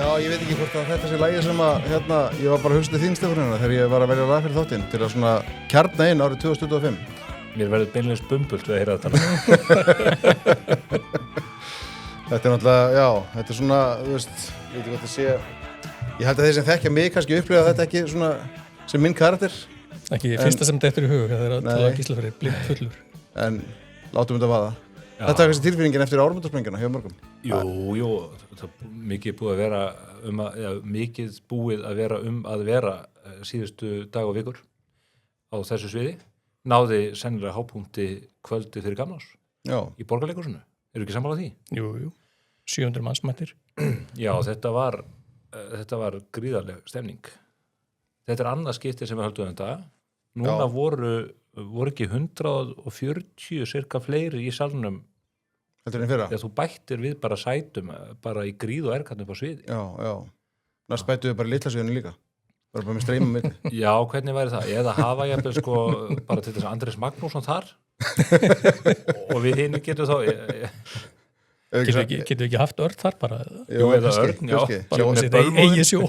Já, ég veit ekki hvort að þetta sé lagið sem að, ég var bara hugstuð þín Stefán þegar ég var að velja lag fyrir þáttinn til að svona kjarna inn árið 2025. Mér verður beinleins bumbult við að heyra þetta. Þetta náttúrulega, já, þetta svona, þú veist, ég veit ekki hvað það sé, ég held að þeir sem þekkja mig kannski upplifa þetta ekki svona sem minn karakter. Ekki fyrsta sem dettur í hug, það að tala Gísla fyrir blind fullur. En látum þetta vaða. Já. Þetta var kannski tilfinningin eftir áramótasprengjuna hjá mörgum. Jú, það mikið búið að vera mikið búið að vera síðustu dag og vikur á þessu sviði. Náði sennilega hápunkti kvöldi fyrir gamlás í Borgarleikhúsinu. Eru ekki sammála því? Jú. 700 manns mættir. Já, þetta var gríðarleg stemning. Þetta annað skipti sem við höldum þetta. Núna voru ekki 140 cirka fleiri í salnum. Heldur en fyrra? Þegar þú bættir við bara sætum, bara í gríð og erkarnir upp á sviði. Já. Næst bættu við bara litla sviðinu líka. Bara með streymum milli. Já, hvernig væri það? Eða hafa ég bara til þess að Andrés Magnússon þar og við hinni getum þá Getum við ekki haft Örn þar bara? Jú, eða Örn, já. Bara um sitt eigi sjó.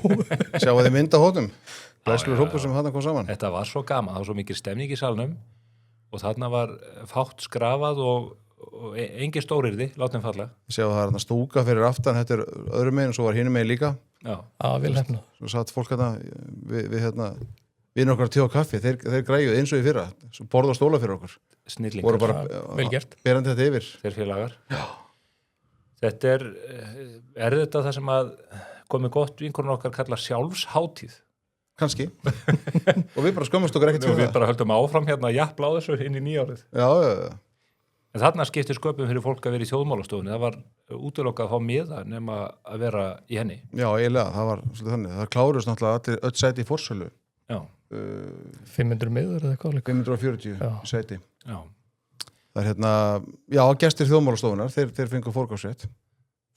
Sjáu þið mynd á hótum. Blæslu hópur sem hann kom saman. Þetta var svo gaman, það var svo mikið stemning í salnum og þarna var fátt skrafað og engin stórirði, látum falla. Sjáu það stúka fyrir aftan, þetta öðrum megin og svo var hinum megin líka. Já, vel hefnað. Svo satt fólk við okkar tjó og kaffi, þeir græjuð eins og í fyrra, borð og stóla fyrir okkur. Snillingar. Voru bara vel gert. Berandi þetta yfir. Þeir félagar. Já. Þetta er þetta það sem að komið gott vinkonur okkar kalla sjálfshátíð. Kannski. Og við bara skömmumst okkur ekkert fyrir það. Við bara höldum áfram jafnla á þessu inn í nýjárið. Já. En þarna skiptir sköpum fyrir fólk að vera í þjóðmálastofunni. Það var útilokað að fá miða nema að vera í henni. Já, eiginlega, það var svolítið þannig. Það klárust náttúrulega öll sæti í forsölu. Já. 500 miður eða eitthvað? 540 sæti. Já. Það er gestir þjóðmálastofunar, þeir fengu forgangsrétt.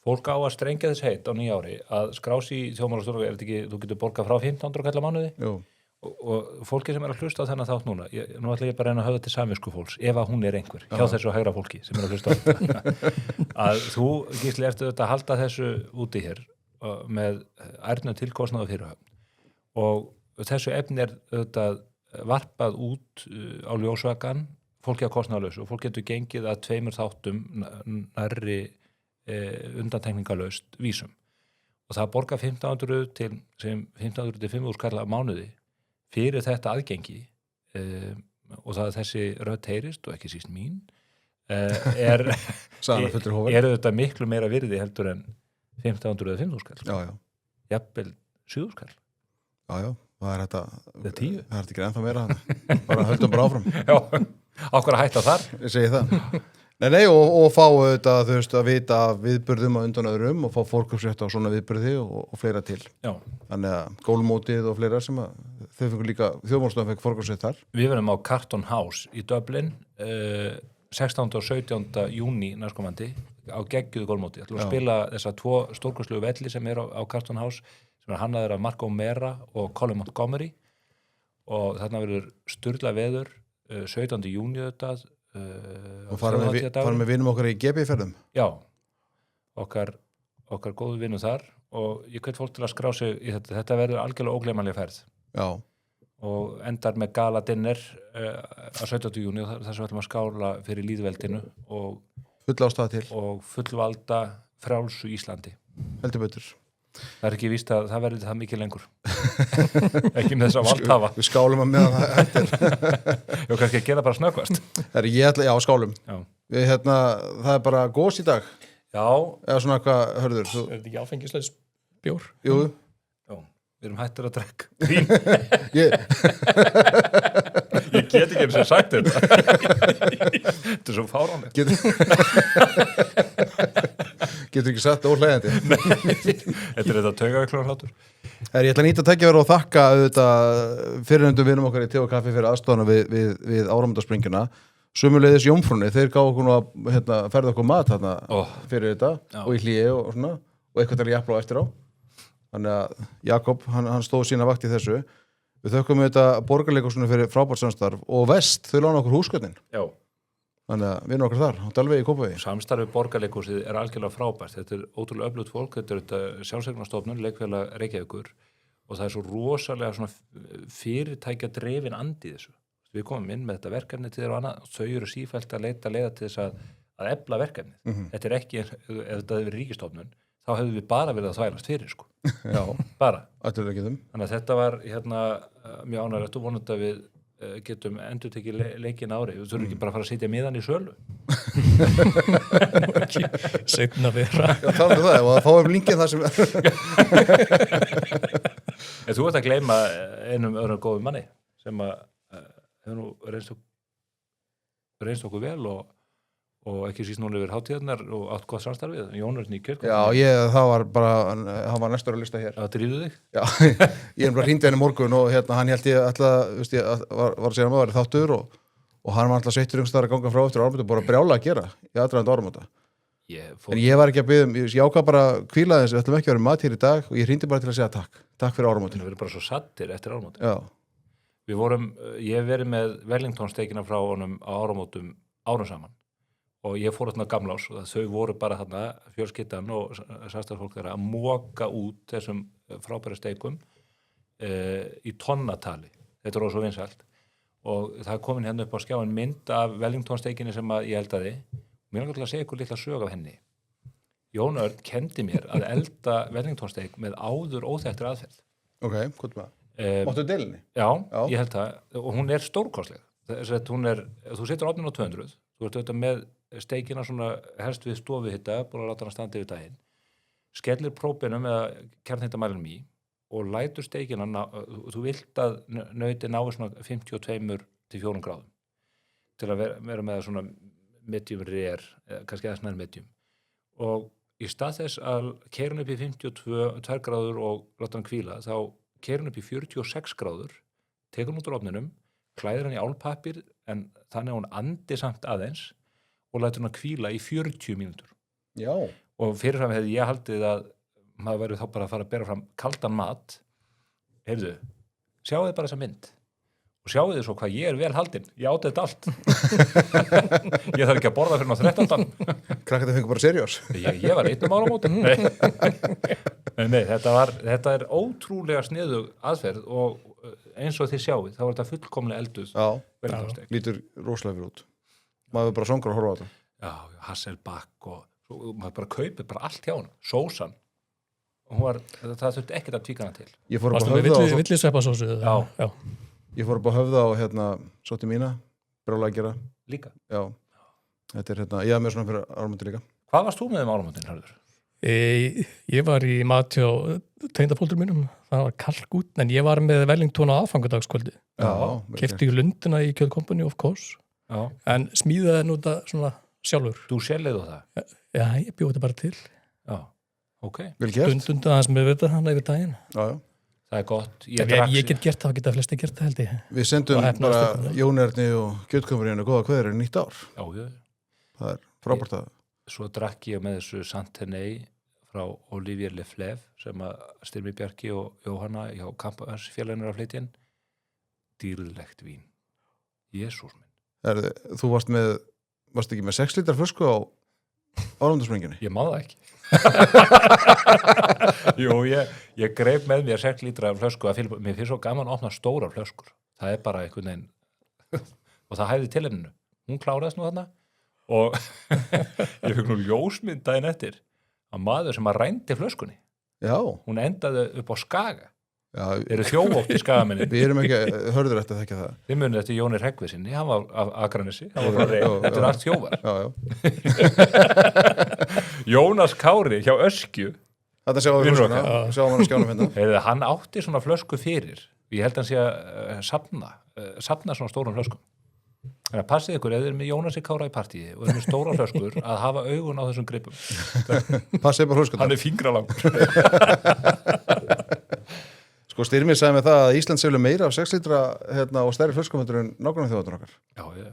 Fólk á að strengja þess heit á nýja ári að skrási í þjóðmálastofu, þú getur borgað frá 1500 kall á mánuði. Jú. Og fólki sem að hlusta á þennan þátt núna, nú ætla ég bara að reyna að höfða til samvisku fólks, ef að hún einhver, hjá þessu hægra fólki sem að hlusta á þetta, að þú, Gísli, eftir þetta að halda þessu úti hér með ærnu tilkostnaðu fyrirhöfn og þessu efni þetta varpað út á ljósvakan, fólki að kostnaðalausu og fólk getur gengið að 2 þáttum nærri undantekningarlaust vísum og það borgar 1500 til 500 kall á mánuði fyrir þetta aðgengi og það þessi rödd heyrist og ekki síst mín eru þetta miklu meira virði heldur en 1500 eða 5.000 kall. Já. Jafnvel 7.000 kall. Já. Það er þetta. Það er 10. Það er ekki ennþá meira. Bara höldum bara áfram. Já. Ákveður að hætta þar. Ég segi það. Nei, og fá auðvitað, þú veist, að vita viðburðum og undan öðrum og fá fórkaupsrétt á svona viðburði og fleira til. Já. Þannig að gólmótið og fleira sem að þau fengur líka, þjóðmálstofan fekk fórkaupsrétt þar. Við verðum á Carton House í Dublin 16. og 17. júní næstkomandi á geggjuðu gólmóti. Það ætlum að spila þessa 2 stórkostlegu velli sem er á Carton House sem hannaður af Marco Mera og Colin Montgomery og þarna verður sturla veður 17. júní þetta og fara með vinum okkar í GB-ferðum. Já, okkar góðu vinum þar og ég hvet fólk til að skrá sig í þetta verður algjörlega ógleymanleg ferð. Já. Og endar með gala dinner á 17. júní og þess að við ætlum að skála fyrir lýðveldinu og full ástæða til og fullvalda frjálsu Íslandi. Heldur betur. Það er ekki víst að það verður það mikið lengur. Ekki með þess að valdhafa. Við skálum að meðan það eftir. Jó, kannski að gera bara snöggvast. Skálum. Já. Það er bara gós í dag. Já. Eða svona hvað, hörður. Er þetta ekki áfengislaus bjór? Jú. Já, við erum hættir að drekka. Ég get ekki eins og sagt þetta. Þetta er svo fáránlegt. Getur ekki sagt óhlægjandi. Þetta er þetta taugaveiklunarhlátur. Ég ætla að nýta tækifæri og þakka fyrirhundum vinum okkar í te og kaffi fyrir aðstofana við áramótasprengjuna. Sömuleiðis Jómfrúnni, þeir gáðu okkur nú að ferða okkur mat fyrir þetta og í hlýi og svona og eitthvað til að jafla á eftir á. Þannig að Jakob, hann stóð sína vakt í þessu. Við þökkum þetta Borgarleikhúsinu fyrir frábært samstarf og Vest, þau lána okkur húsgögnin. Já. Þannig að við erum okkar þar, á Dalvegi í Kópavogi. Samstarfið Borgarleikhúsið algjörlega frábært. Þetta ótrúlega öflugt fólk, þetta þetta sjálfseignarstofnun, leikfélag Reykjavíkur og það svo rosalega svona fyrirtækja drefin andi í þessu. Við komum inn með þetta verkefni til þeirra og annað, þau eru sífellt að leita leiða til þess að efla verkefnið. Þetta ekki, ef þetta hefur verið ríkisstofnun, þá hefðu við bara verið að þvælast fyrir, sko. Já, bara. Þannig að þetta var mjög ánægilegt og vonandi að við getum endurtekið leikin ári. Við þurfum ekki bara að fara að sitja miðan í sölu. Seinna vera. Já, það og það fáum linkið það sem... Þú ert að gleyma einum öðrum góðum manni sem hefur nú reynst okkur vel og ekki síst núna yfir hátíðarnar og átt gott samstarfið, Jón Örn í Kjötkompani. Já, það var bara, hann var næstur að lista hér. Það drífðu þig? Já, ég bara hringdi henni morgun og hann held ég alltaf, var að segja maður þáttur og hann var alltaf sveittur einhvers þar að ganga frá eftir áramóta, bara brjála að gera í aðdragandi áramóta. En ég var ekki að biðja ég ákvað bara að hvíla þess, við ætlum ekki að vera mat hér í dag og ég hringdi bara til að segja takk fyrir áramótin. Við erum bara svo sattir eftir áramótin. Já. Ég hef verið með Wellington-steikina frá honum á áramótum árum saman og ég fór þarna gamlás og þau voru bara þarna, fjölskyldan og samstarfsfólk þeirra að moka út þessum frábæra steikum í tonnatali. Þetta er svo vinsælt og það er komin hérna upp á skjáin mynd af Wellington-steikinni sem ég eldaði. Mér langar til að segja ykkur litla sög af henni. Jón Örn kendi mér að elda Wellington-steik með áður óþekktir aðferð. Ok, hvað með það? Máttu delinni? Já, ég held það og hún er stórkostleg. Þú setur ofnin á 200, þú ert auðvitað með steikina svona helst við stofuhita, búin að láta hana standa yfir daginn, skellir própinum eða kjarnhitamælinum í og lætur steikina, þú vilt að nauti nái svona 52 til 4 gráðum til að vera með svona medium rare, kannski aðeins nær medium og í stað þess að keyra hann upp í 52 gráður og láta hann hvíla, þá keyra hann upp í 46 gráður, tekur hann út úr ofninum, klæðir hann í álpappír en þannig að hún andi samt aðeins og lætur hann að hvíla í 40 mínútur. Já. Og fyrirfram hefði ég haldið að maður verið þá bara að fara að bera fram kaldan mat. Heyrðu, sjáu þið bara þessa mynd og sjáu þið svo hvað ég er vel haldinn. Ég átti þetta allt. Ég þarf ekki að borða fyrir á 13. Krakkarnir fengur bara seriós. Ég var einn áramótin. Nei, þetta er ótrúlega sniðug aðferð og eins og þið sjáu, þá er þetta fullkomlega elduð. Já, lítur rosalega fyrir út. Maður bara songur að horfa á þetta. Já, Hasselback og maður bara kaupir bara allt hjá hann, sósan og það þurfti ekkert að tvíka hana til. Ég fór upp á Höfða og villisveppasósu. Já. Ég fór upp á Höfða og sótti mína, brjála að gera. Líka? Já. Þetta er ég hafði með svona fyrir áramóti líka. Hvað varst þú með áramótin, Hörður? Ég var í mat hjá tengdapóldur mínum, það var kalkút, en ég var með Wellington á aðfangudagskvöldi. Keypti í Lundina í Kjötkompani of course. Já. En smíðaði nú þetta svona sjálfur. Þú selið þú það? Já, ég bjóði þetta bara til. Já, ok. Vel gert. Stundum aðeins með þetta hana yfir daginn. Já. Það er gott. Ég get gert það, geta flesti gert það held ég. Við sendum bara Jón Erni og Kjötkompani góða kveður er nýtt ár. Já. Það er frábært að. Svo drakk ég með þessu Santenay frá Olivier Leflève sem að Styrmi Bjarki og Jóhanna hjá Kampansfélaginu að flytja inn. Dýrlegt vín. Jesús minn. Þú varst ekki með 6 lítar flösku á áramótasprengjunni? Ég má það ekki. Jú, ég greip með mér 6 lítra flösku mér finnst svo gaman að opna stórar flöskur. Það er bara einhvern veginn og það hæfði tilefninu. Hún kláraðist nú þarna og ég fikk nú ljósmynd daginn eftir að maður sem að rændi flöskunni. Já. Hún endaði upp á Skaga. Já, eru þjófótt í Skagamenni. Við erum ekki, Hörður eftir að þekka það. Við munum eftir Jóni Hreggviðssyni, hann var af Akranessi, þetta er allt þjófar. Jónas Kári hjá Öskju. Þetta sjáum við flöskuna, sjáum hann að skjánum hérna. Hann átti svona flösku fyrir, ég held hann sé að safna svona stórum flöskum. Þannig að passið ykkur, ef þið er með Jónasi Kára í partíi og er með stóra flöskur, að hafa augun á þessum gripum. Passið bara flöskuna. Hann er fingralangur. Sko Styrmi sagði með það að Ísland selur meira af 6 lítra og stærri flöskumöndur en nákvæmlega þjóðatur okkar. Já.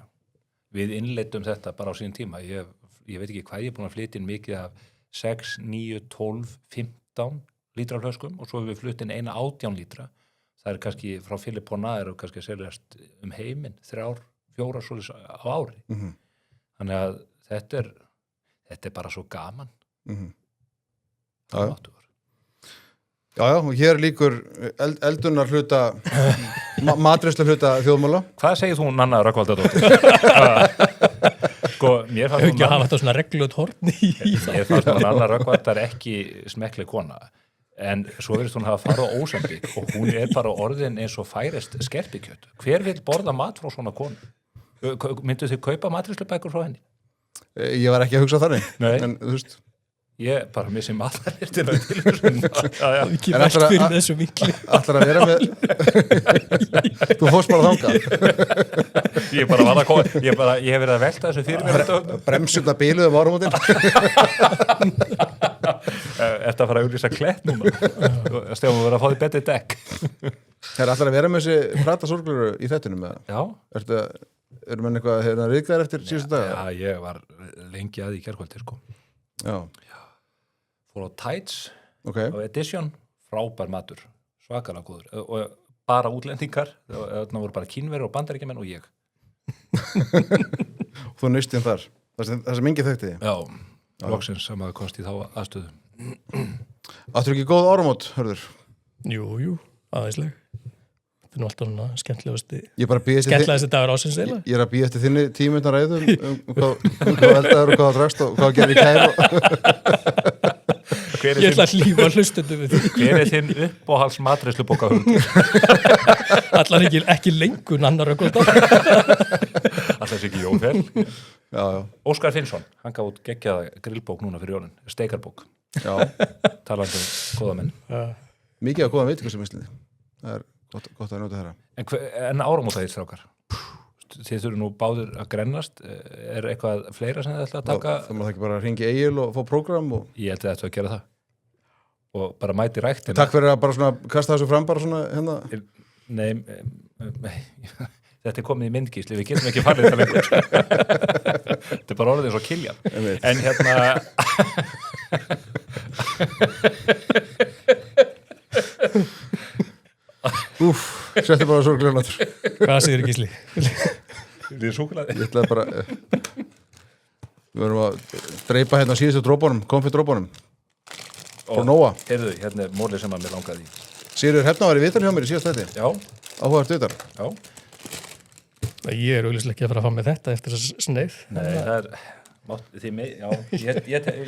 Við innleiddum þetta bara á sín tíma. Ég veit ekki hvað ég er búin að flytja inn mikið af 6, 9, 12, 15 lítra flöskum og svo hefur við flutt inn eina 18 lítra. Það er kannski frá Filipona kannski að seljast heiminn 3, 4 svolítið á ári. Þannig að þetta er bara svo gaman. Já, og hér líkur eldunar hluta matreiðslu hluta þjóðmála. Hvað segir þú, Nanna Rögnvaldardóttir? Sko, mér fannst ekki að hafa þetta svona regluð horn í Mér fannst Nanna Rögnvaldar ekki smekkleg kona, en svo virðist hún hafa farið á Ósambík og hún bara orðin eins og færist skerpikjöt. Hver vill borða mat frá svona konu? Myndu þið kaupa matreiðslubækur frá henni? Ég var ekki að hugsa þannig. Nei. En þú veist, ég bara missi matreiðsluna til þessu. ekki velt fyrir þessu vinkli ætlar að vera með þú fórst bara þangað. Ég hef verið að velta þessu fyrir mér. Bremsuna bíluðum áramótin. Eftir að fara að auglýsa klett núna. Stefán verið að fá því betri dekk. Það ætlar að vera með þessi pratasorgluru í þettunum með það. Já. Erum menn eitthvað ríkðar eftir síðustu daga? Já, ég var lengi að í gærkvöldi, sko. Já. Fór á Tides Okay. á Edition, frábær matur, svakalega góður og bara útlendingar, það voru bara Kínverjar og Bandaríkjamenn og ég. Þú naustinn þar, það sem enginn þekkti þig. Já, loksins sem að kosti þá aðstöðu. Áttu ekki góð áramót, hörður? Jú, aðeinsleg þetta er nú alltaf svona skemmtilegasti dagur ásins eila. Ég er að bíða eftir þinni 10 mínútna ræðum hvað eldaður og hvað drakst og hvað gerir í kæru. Ég ætla að hlífa hlustendum við því. Hver er þinn uppáhalds matreiðslubókahund? Allar ekki lengur Nanna Rögnvaldar. Allar sé ekki Jófell. Já. Óskar Finnsson, hann gaf út geggjaða grillbók núna fyrir jólin, steikarbók. Já. Talandi góða menn. Mikið að góða veitingu sem Íslandi. Það er gott að nota þeirra. En áramótaðir, strákar? Þið þurfum nú báður að grennast. Er eitthvað fleira sem þið ætla að taka? Það má það ekki bara hringi Egil og fá prógram og... Ég held að þetta að gera það. Og bara mæti ræktina. Takk fyrir að bara svona kasta þessu fram bara svona hérna. Nei, þetta er komið í myndgísli, við getum ekki farið þetta lengur. Þetta er bara orðið eins og Kiljan. En hérna... Settu bara sorglega náttúr. Hvað segir Gísli? Þetta er súkkulaði. Ég ætlaði bara... Við verðum að dreipa hérna síðustu drópunum, konfettdrópunum. Frá Nóa. Heyrðu, hérna er mólið sem að mér langaði í. Sigurður Hrefna var í viðtal hjá mér í síðast þetta. Já. Áhugavert viðtal. Já. Ég er augljóslega ekki að fara að fá með þetta eftir þess sneið. Nei, það er...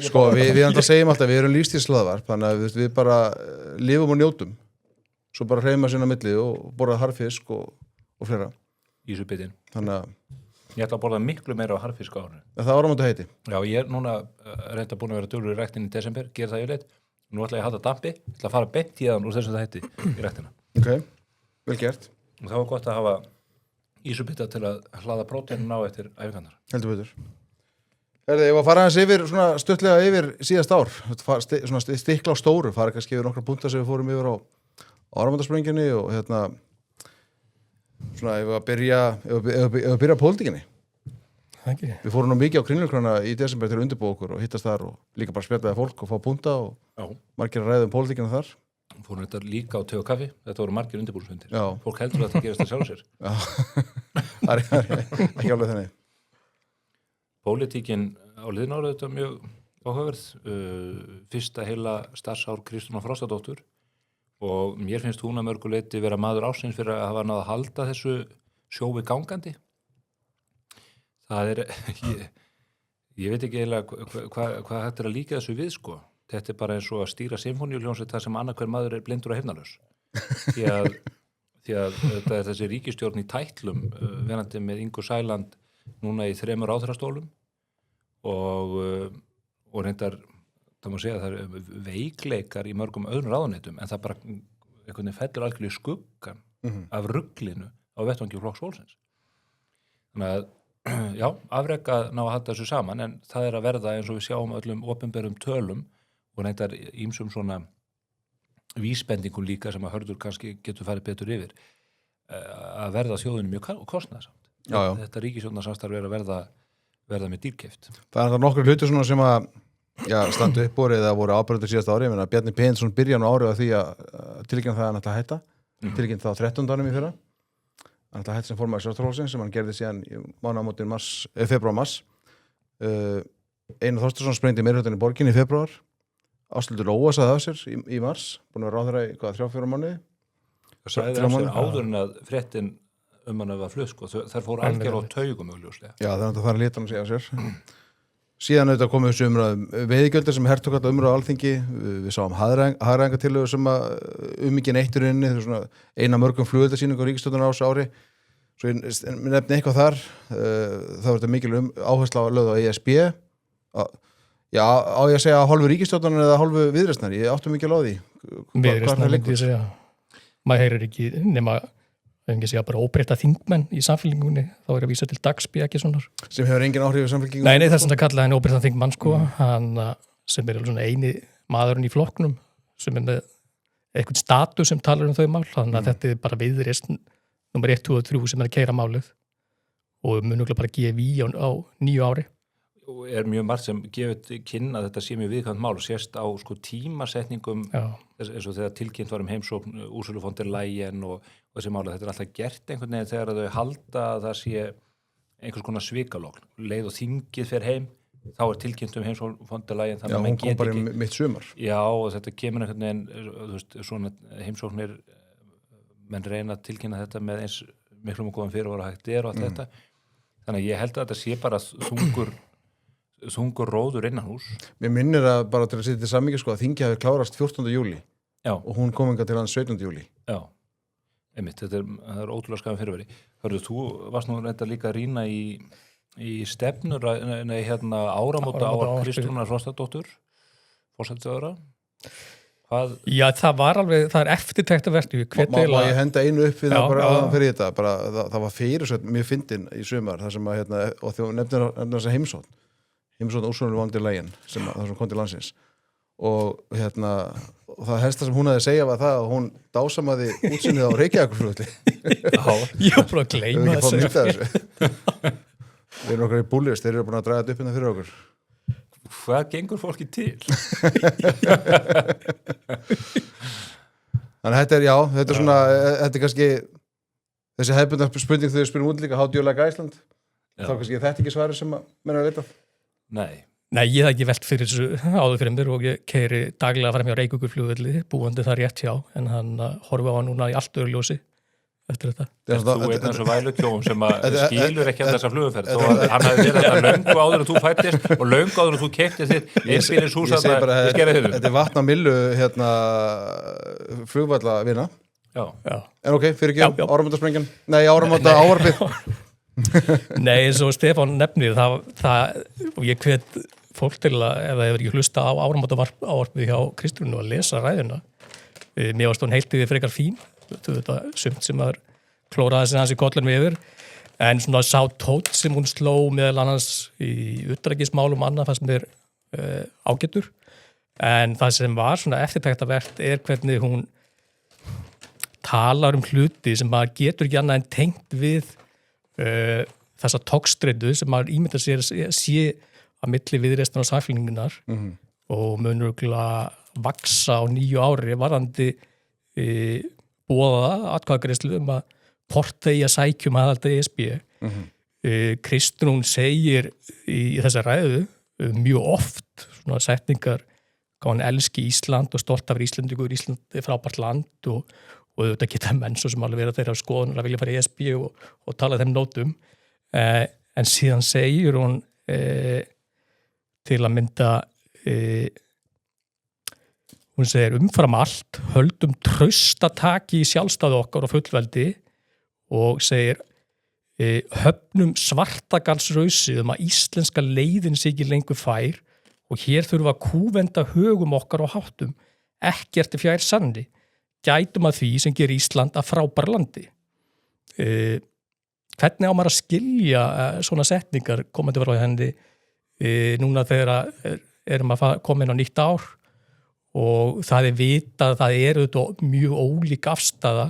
Sko, við enda segjum alltaf, við erum lífstíðslaðvarp, þannig að við bara lifum og njótum. Svo bara hreyma sinna milli og borða harfisk og fleira. Ísubitin. Þannig að... Ég ætla að borða miklu meira á harfisk á árinu. Það áramóta heiti. Já, ég er núna reynda búin að vera duglegur í ræktinni í desember, gera það yfirleitt. Nú ætla ég að halda dampi, ætla að fara beint tíðan úr þessum það heiti í ræktina. Ok, vel gert. Og það var gott að hafa ísubita til að hlaða próteinum á eftir æfingarnar. Heldur betur. Ég var að fara aðeins yfir, svona stuttlega yfir síðast ár. Svona stikla á stóru, fara kannski yfir nokkra punkta sem við fórum yfir á áramótasprengjunni og hérna svona ef við byrja pólitíkinni. Við fórum nú mikið á Kringlukrána í desember til að undirbúa okkur og hittast þar og líka bara spjallaði fólk og fá punta og margir að ræða pólitíkina þar. Fórum þetta líka á te og kaffi, þetta voru margir undirbúrsfundir. Já. Fólk heldur að þetta gerist það sjálf sér. Já, það er ekki alveg þannig. Pólitíkin á liðnáru þetta mjög áhugaverð. Fyrsta heila starfsár Kristrúnar Frostadóttur og mér finnst hún að mörgu leyti vera maður ársins fyrir að hafa náð að halda þessu sjói gangandi. Það er, ég veit ekki eiginlega hvað hægt er að líka þessu við, sko. Þetta er bara eins og að stýra symfóníuhljómsveit þar sem annað hver maður er blindur og heyrnarlaus. Því að þetta er þessi ríkisstjórn í tætlum, verandi með Ingu Sæland núna í 3 ráðherrastólum og reyndar, það má segja að það er veikleikar í mörgum öðrum ráðuneytum, en það bara einhvern veginn fellur algjörlega í skuggan af ruglinu á vettvangi Flokks fólksins. Þannig að já, afrek að ná að halda þessu saman, en það er að verða eins og við sjáum öllum opinberum tölum og reyndar ýmsum svona vísbendingum líka sem að Hörður kannski getur farið betur yfir að verða þjóðinu mjög kostnaðsamt. Þetta ríkisstjórnarsamstarf er að verða með dýrkeypt. Það er nokkur hlutir svona sem að standu upp orðið eða voru ábyrgðir síðasta ári, en að Bjarni Pétursson byrja nú árið á því að tilkynna það að hann ætla að hætta, tilkynna það á 13. í fyrra. Hann ætla að hætta sem formaður Sjálfstæðisflokksins sem hann gerði síðan í mánaðamótin februar-mars. Einar Þorsteinsson sprengdi meirihlutann í borginni í febrúar, Ásthildur Lóa sagði af sér í mars, búin að ráðherra í 3-4 mánuði. Það sagði af sér áður en að fréttin hann var flutt, sko. Þær fóru algjör á taugum augljóslega. Já, það er að fara að lita hann segja af sér. Síðan auðvitað komið þessu umræðum veiðigjöldin sem hertog alltaf umræðu á Alþingi, við sáum hagræðingartillögu sem að mikið neittur inni, það er svona eina mörgum flugveldasýningu á ríkisstjórnar á þessu ári. Svo ég nefni eitthvað þar, það var þetta mikil áhersla á lögð á ESB. Já, á ég að segja að hálfu ríkisstjórnar eða hálfu viðreisnar, ég áttum mikið á því. Viðreisnar myndi ég segja. Maður heyrir ekki nema bara óbreytta þingmenn í samfélkingunni, þá er að vísa til Dagsby ekki svona. Sem hefur engin áhrif í samfélkingunni? Nei, þess að kalla henni óbreytta þingmann, sko. Hann sem er svona eini maðurinn í flokknum, sem er með eitthvað status sem talar þau mál, þannig að þetta er bara viðreisn nummer 1, 2 og 3 sem er að keyra málið og munuglega bara gefa í á 9 ári. Og er mjög margt sem gefur kynna að þetta sé mjög viðkvæmt mál og sést á sko tímasetningum eins og þegar tilkynnt var heimsókn Ursulu von der Leyen og þessi mála, þetta er alltaf gert einhvern veginn þegar þau halda að það sé einhvers konar svikalogn, leið og þingið fer heim, þá er tilkynnt heimsókn von der Leyen, þannig að hún kom bara í mitt sumar. Já, og þetta kemur einhvern veginn, þú veist, svona heimsóknir menn reyna að tilkynna þetta með eins miklum og góðan fyrirvara hægt er og allt þetta, þannig að ég held að þetta sé bara þungur róður innanhús. Mér minnir að bara til að setja til sammingi sko að þingi hafi klárast 14. júlí og hún kom enga til hans 17. júlí. Já, einmitt, það er ótrúlega skafan fyrirveri. Hörðu, þú varst nú reynda líka að rýna í stefnur, áramóta á Kristrúnar Frostadóttur, forsætisráðherra. Já, það er eftirtektarvert. Má ég henda einu upp við það bara fyrir þetta, það var fyrirsögn mjög fyndin í sumar, það sem að, og þú nefnir þessa heimsókn Ursulu von der Leyen, það sem kom til landsins, og það helsta sem hún hafði að segja var það að hún dásamaði útsinnið á Reykjavíkurflugvelli. Ég var bara að gleyma þessu. Við erum okkar í búlist, þeir eru búin að draga þetta upp hérna fyrir okkur. Hvað gengur fólki til? Þannig þetta er svona, þetta er kannski þessi hefðbundna spurning þegar við spyrum út líka, how do you like Iceland? Þá kannski þetta ekki svarið sem menn er að vita. Nei, ég hef ekki velt fyrir þessu áður fyrir mér og ég keyri daglega fram hjá Reykjavíkurflugvelli, búandi það rétt hjá, en hann horfi á hann núna í allt öðru ljósi eftir þetta. Þú einn eins og Vælutjón sem skilur ekki þessa flugferð, þó að hann hafi verið þetta löngu áður en þú fættist og löngu áður en þú keyptir þitt einbýlishús að það skerði þér. Þetta er vatnamillu flugvallavina. Já. En ok, fyrir ekki áramótasprengjan? Nei, áramóta ávarpið. Nei, eins og Stefán nefnir og ég hvet fólk til að ef það hefur ekki hlusta á áramóta ávarpið hjá Kristrúnu að lesa ræðuna. Mér varst hún heilt yfir frekar fín, þetta sumt sem að klóraði sig hans í kollunum yfir, en svona sá tótt sem hún sló meðal annars í utanríkismálum annað fannst mér ágætur, en það sem var svona eftirtektarvert er hvernig hún talar hluti sem maður getur ekki annað en tengt við þessa togstreitu sem maður ímyndar sér sé að milli viðreisnar og samfélkingunar og munurugla vaksa á 9 ári varðandi boða atkvæðagreiðslu að portægja sækjum aðalda ESB. Kristrún segir í þessa ræðu mjög oft svona setningar hvað hann elski Ísland og stolt af Íslandingur, Ísland er frábært land og þetta geta menn svo sem alveg vera þeirra skoðun að vilja fara í ESB og tala þeim nótum. En síðan segir hún til að mynda hún segir umfram allt höldum traustataki í sjálfstæði okkar og fullveldi og segir höfnum svartagalsrausi að íslenska leiðin sé ekki lengur fær og hér þurfa að kúvenda högum okkar og háttum ekkert fjær sannri gætum að því sem gerir Ísland að frábæra landi. Hvernig á maður að skilja svona setningar komandi frá henni núna þegar erum að koma inn á nýtt ár og það er vitað, það er auðvitað mjög ólík afstaða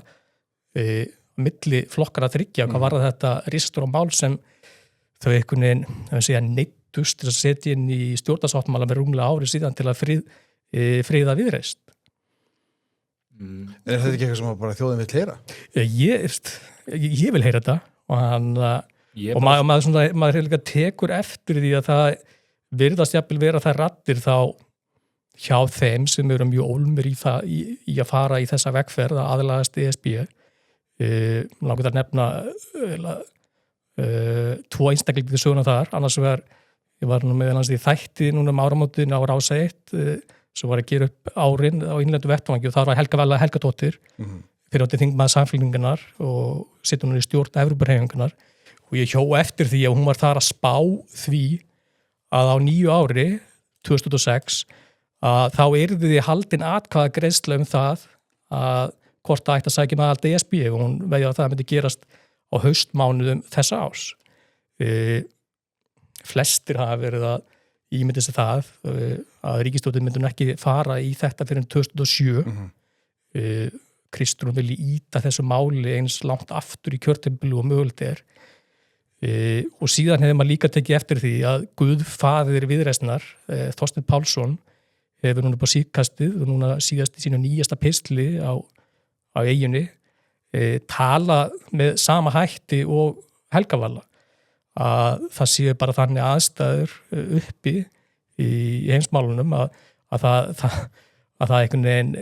milli flokkar að þryggja hvað var þetta risastóra mál sem þau einhvern veginn, neyddust til að setja inn í stjórnarsáttmála með rúmlega ári síðan til að friða viðreist. Er þetta ekki eitthvað sem bara þjóðin vill heyra? Ég vil heyra þetta og og maður líka tekur eftir því að það virðast jafnvel vera það raddir þá hjá þeim sem eru mjög ólmir í að fara í þessa vegferð að aðlagast ESB. Langar að nefna 2 einstaklingar söguna þar, annars ég var nú með í þætti núna áramótin á Rás 1 sem var að gera upp árin á innlendu vettvangi og þar var Helga Helgadóttir fyrirhundi þingmaður Samfylkingarinnar og situr hún í stjórn Evrópuhreyfingarinnar og ég hjó eftir því að hún var þar að spá því að á 9 ári 2006 að þá yrði því haldin atkvæðagreiðsla það að hvort það ætti að sækja með allt ESB og hún vegi að það myndi gerast á haustmánuðum þessa árs. Flestir hafa verið að ímyndi sig það að ríkisstjórnin myndi ekki fara í þetta fyrir 2007. Kristrún vilji ýta þessu máli eins langt aftur í kjörtímabili og mögulegt og síðan hefur maður líka tekið eftir því að guðfaðir Viðreisnar, Þorsteinn Pálsson, hefur núna på síðkastið og núna síðast í sínu nýjasta pistli á eyjunni tala með sama hætti og Helga Vala að það séu bara þannig aðstæður uppi í heimsmálunum að það einhvern veginn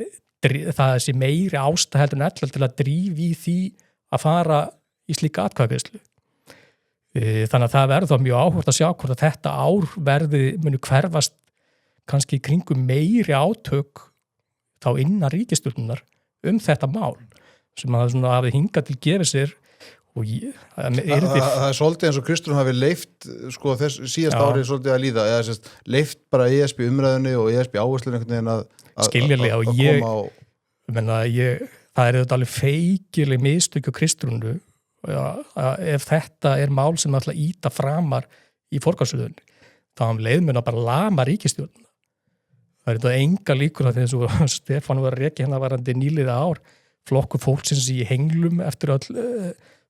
það sé meiri ástæð heldur en ella til að drífa í því að fara í slíka atkvæðagreiðslu. Þannig að það verður þá mjög áhugavert að sjá hvort að þetta ár muni hverfast kannski í kringum meiri átök þá innan ríkisstjórnar þetta mál sem að svona hafi hingað til gefið sér og það er svolítið eins og Kristrún hafi leyft sko þess síðast árið svolítið að líða eða sérst leyft bara ESB umræðunni og ESB áherslunni einhvern veginn að skiljanlega og það er þetta alveg feikileg mistök á Kristrúnu ef þetta er mál sem ætla að ýta framar í forgangsröðunni þá leið mér að bara lama ríkisstjórnina. Það er þetta enga líkur að þess að Stefán var að rekja varandi nýliða ár flokkur fólksins í henglum eftir